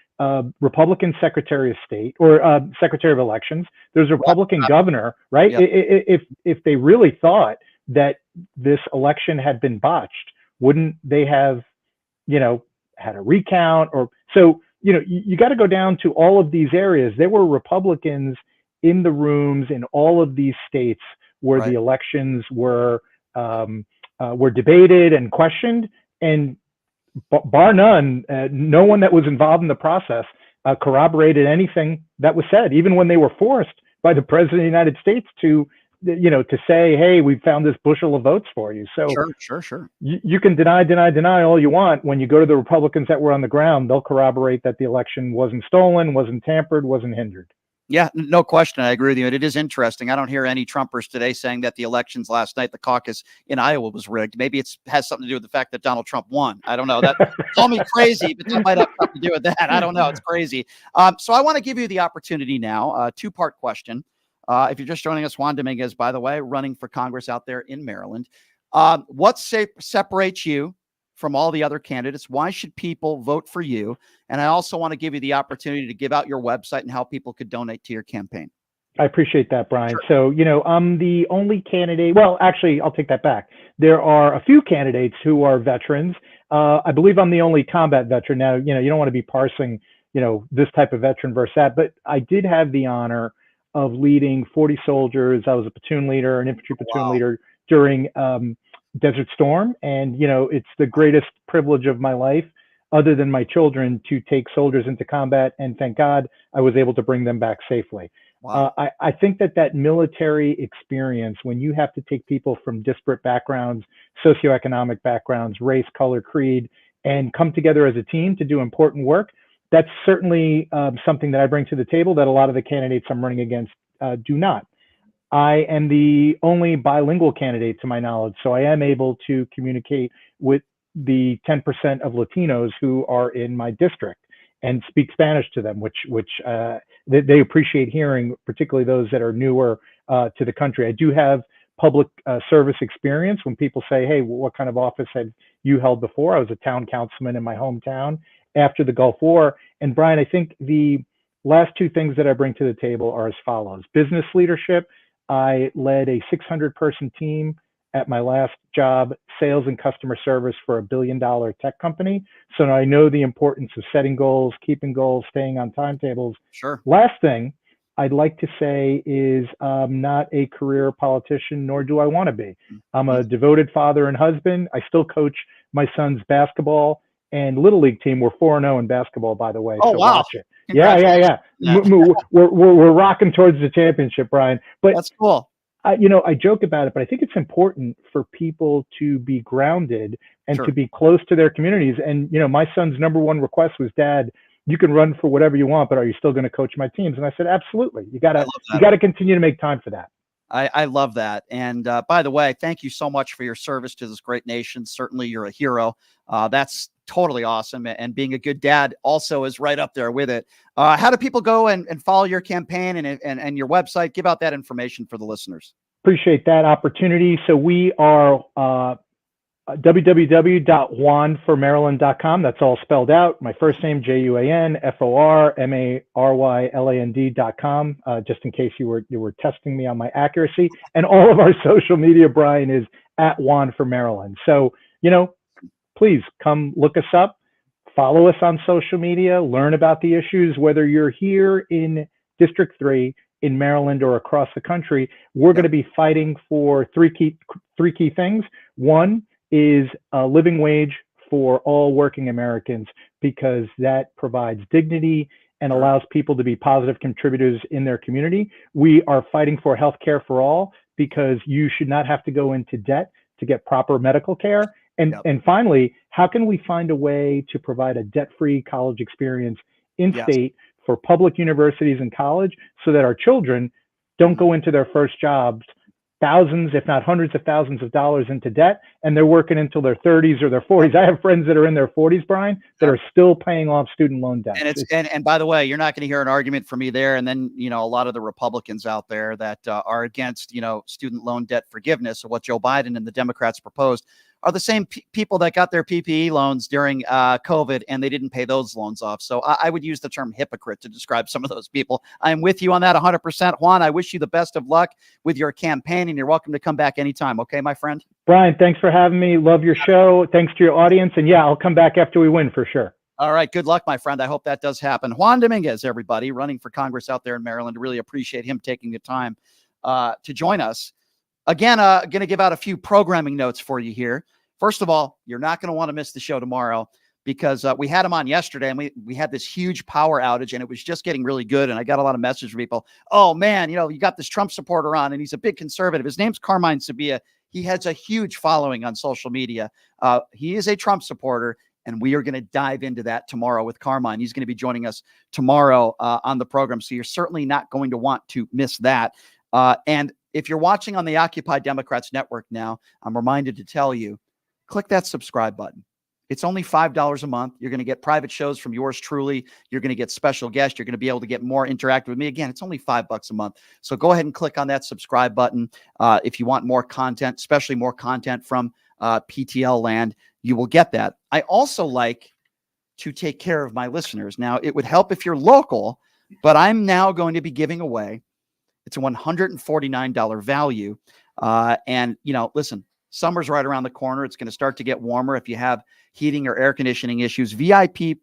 Republican Secretary of State or Secretary of Elections. There's a Republican governor, right? Yep. If they really thought that this election had been botched, wouldn't they have, had a recount? Or so you got to go down to all of these areas. There were Republicans in the rooms in all of these states where the elections were debated and questioned, and bar none, no one that was involved in the process corroborated anything that was said, even when they were forced by the president of the United States to say, hey, we found this bushel of votes for you. So sure. You can deny all you want. When you go to the Republicans that were on the ground, they'll corroborate that the election wasn't stolen, wasn't tampered, wasn't hindered. Yeah, no question. I agree with you. And it is interesting. I don't hear any Trumpers today saying that the elections last night, the caucus in Iowa, was rigged. Maybe it has something to do with the fact that Donald Trump won. I don't know. That call me crazy, but that might have something to do with that. I don't know. It's crazy. So I want to give you the opportunity now. Two-part question. If you're just joining us, Juan Dominguez, by the way, running for Congress out there in Maryland. What separates you from all the other candidates? Why should people vote for you? And I also want to give you the opportunity to give out your website and how people could donate to your campaign. I appreciate that, Brian. Sure. So, I'm the only candidate. Well, actually, I'll take that back. There are a few candidates who are veterans. I believe I'm the only combat veteran. Now, you don't want to be parsing, this type of veteran versus that, but I did have the honor of leading 40 soldiers. I was a platoon leader, an infantry platoon leader during Desert Storm. And, it's the greatest privilege of my life, other than my children, to take soldiers into combat. And thank God I was able to bring them back safely. Wow. I think that military experience, when you have to take people from disparate backgrounds, socioeconomic backgrounds, race, color, creed, and come together as a team to do important work, that's certainly something that I bring to the table that a lot of the candidates I'm running against do not. I am the only bilingual candidate to my knowledge, so I am able to communicate with the 10% of Latinos who are in my district and speak Spanish to them, which they appreciate hearing, particularly those that are newer to the country. I do have public service experience. When people say, hey, what kind of office had you held before? I was a town councilman in my hometown after the Gulf War. And Brian, I think the last two things that I bring to the table are as follows. Business leadership. I led a 600-person team at my last job, sales and customer service for a $1 billion tech company. So now I know the importance of setting goals, keeping goals, staying on timetables. Sure. Last thing I'd like to say is I'm not a career politician, nor do I want to be. I'm a devoted father and husband. I still coach my son's basketball and Little League team. We're 4-0 in basketball, by the way. Oh, so wow. Watch it. Yeah. We're rocking towards the championship, Brian. But that's cool. I joke about it, but I think it's important for people to be grounded and to be close to their communities. And, my son's number one request was, Dad, you can run for whatever you want, but are you still going to coach my teams? And I said, absolutely. You got to continue to make time for that. I love that. And by the way, thank you so much for your service to this great nation. Certainly you're a hero. That's totally awesome. And being a good dad also is right up there with it. How do people go and follow your campaign and your website? Give out that information for the listeners. Appreciate that opportunity. So we are www.juanformaryland.com. That's all spelled out. My first name, JUANFORMARYLAND.com, just in case you were testing me on my accuracy. And all of our social media, Brian, is at Juan for Maryland. So, please come look us up, follow us on social media, learn about the issues, whether you're here in District 3 in Maryland or across the country. We're going to be fighting for three key things. One is a living wage for all working Americans, because that provides dignity and allows people to be positive contributors in their community. We are fighting for health care for all, because you should not have to go into debt to get proper medical care. And finally, how can we find a way to provide a debt-free college experience in state for public universities and college, so that our children don't go into their first jobs thousands, if not hundreds of thousands of dollars into debt, and they're working until their 30s or their 40s. I have friends that are in their 40s, Brian, that are still paying off student loan debt. And by the way, you're not going to hear an argument from me there. And then, a lot of the Republicans out there that are against, student loan debt forgiveness, or what Joe Biden and the Democrats proposed, are the same people that got their PPE loans during COVID, and they didn't pay those loans off. So I would use the term hypocrite to describe some of those people. I'm with you on that 100%. Juan, I wish you the best of luck with your campaign, and you're welcome to come back anytime. Okay, my friend? Brian, thanks for having me. Love your show. Thanks to your audience. And yeah, I'll come back after we win for sure. All right. Good luck, my friend. I hope that does happen. Juan Dominguez, everybody, running for Congress out there in Maryland. Really appreciate him taking the time to join us. Again, going to give out a few programming notes for you here. First of all, you're not going to want to miss the show tomorrow because we had him on yesterday and we had this huge power outage and it was just getting really good. And I got a lot of messages from people. Oh, man, you got this Trump supporter on and he's a big conservative. His name's Carmine Sabia. He has a huge following on social media. He is a Trump supporter. And we are going to dive into that tomorrow with Carmine. He's going to be joining us tomorrow on the program. So you're certainly not going to want to miss that. And if you're watching on the Occupy Democrats Network now, I'm reminded to tell you, click that subscribe button. It's only $5 a month. You're going to get private shows from yours truly. You're going to get special guests. You're going to be able to get more interactive with me. Again, it's only $5 a month. So go ahead and click on that subscribe button. If you want more content, especially more content from PTL land, you will get that. I also like to take care of my listeners. Now, it would help if you're local, but I'm now going to be giving away. It's a $149 value. And, listen, summer's right around the corner. It's going to start to get warmer. If you have heating or air conditioning issues, VIP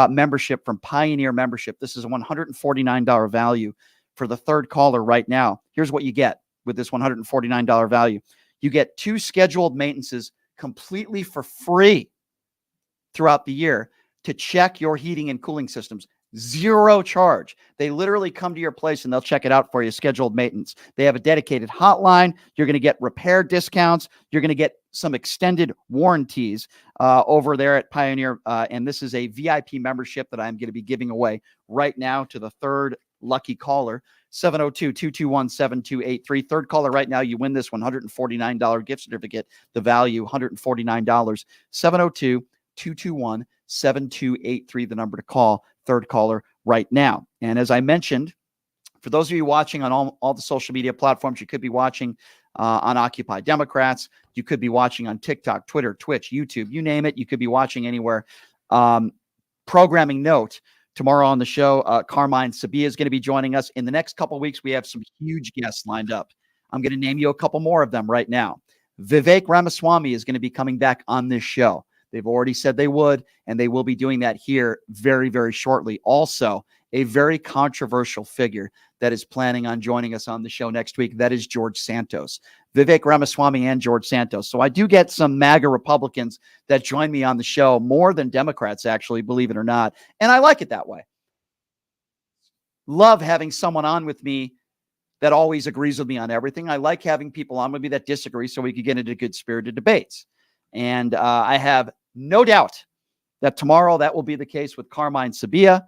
membership from Pioneer Membership. This is a $149 value for the third caller right now. Here's what you get with this $149 value. You get 2 scheduled maintenances completely for free throughout the year to check your heating and cooling systems. 0 charge. They literally come to your place and they'll check it out for you, scheduled maintenance. They have a dedicated hotline. You're going to get repair discounts. You're going to get some extended warranties over there at Pioneer. And this is a VIP membership that I'm going to be giving away right now to the third lucky caller. 702-221-7283. Third caller right now, you win this $149 gift certificate. The value, $149. 702-221-7283, the number to call. Third caller right now. And as I mentioned, for those of you watching on all the social media platforms, you could be watching on Occupy Democrats. You could be watching on TikTok, Twitter, Twitch, YouTube, you name it. You could be watching anywhere. Programming note, tomorrow on the show, Carmine Sabia is going to be joining us. In the next couple of weeks, we have some huge guests lined up. I'm going to name you a couple more of them right now. Vivek Ramaswamy is going to be coming back on this show. They've already said they would, and they will be doing that here very, very shortly. Also, a very controversial figure that is planning on joining us on the show next week. That is George Santos. Vivek Ramaswamy and George Santos. So I do get some MAGA Republicans that join me on the show, more than Democrats, actually, believe it or not. And I like it that way. Love having someone on with me that always agrees with me on everything. I like having people on with me that disagree so we could get into good spirited debates. And I have no doubt that tomorrow that will be the case with Carmine Sabia,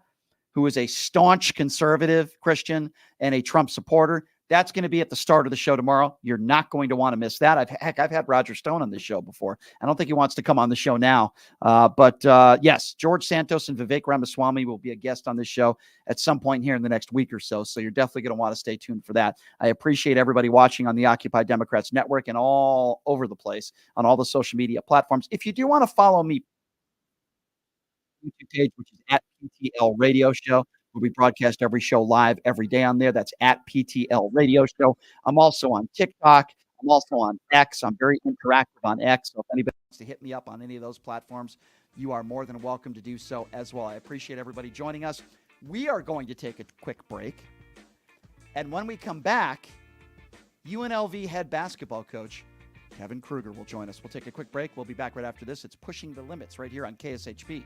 who is a staunch conservative Christian and a Trump supporter. That's going to be at the start of the show tomorrow. You're not going to want to miss that. I've had Roger Stone on this show before. I don't think he wants to come on the show now. But yes, George Santos and Vivek Ramaswamy will be a guest on this show at some point here in the next week or so. So you're definitely going to want to stay tuned for that. I appreciate everybody watching on the Occupy Democrats Network and all over the place on all the social media platforms. If you do want to follow me, YouTube page, which is at PTL Radio Show, where we broadcast every show live every day on there. That's at PTL Radio Show. I'm also on TikTok. I'm also on X. I'm very interactive on X. So if anybody wants to hit me up on any of those platforms, you are more than welcome to do so as well. I appreciate everybody joining us. We are going to take a quick break. And when we come back, UNLV head basketball coach Kevin Kruger will join us. We'll take a quick break. We'll be back right after this. It's Pushing the Limits right here on KSHP.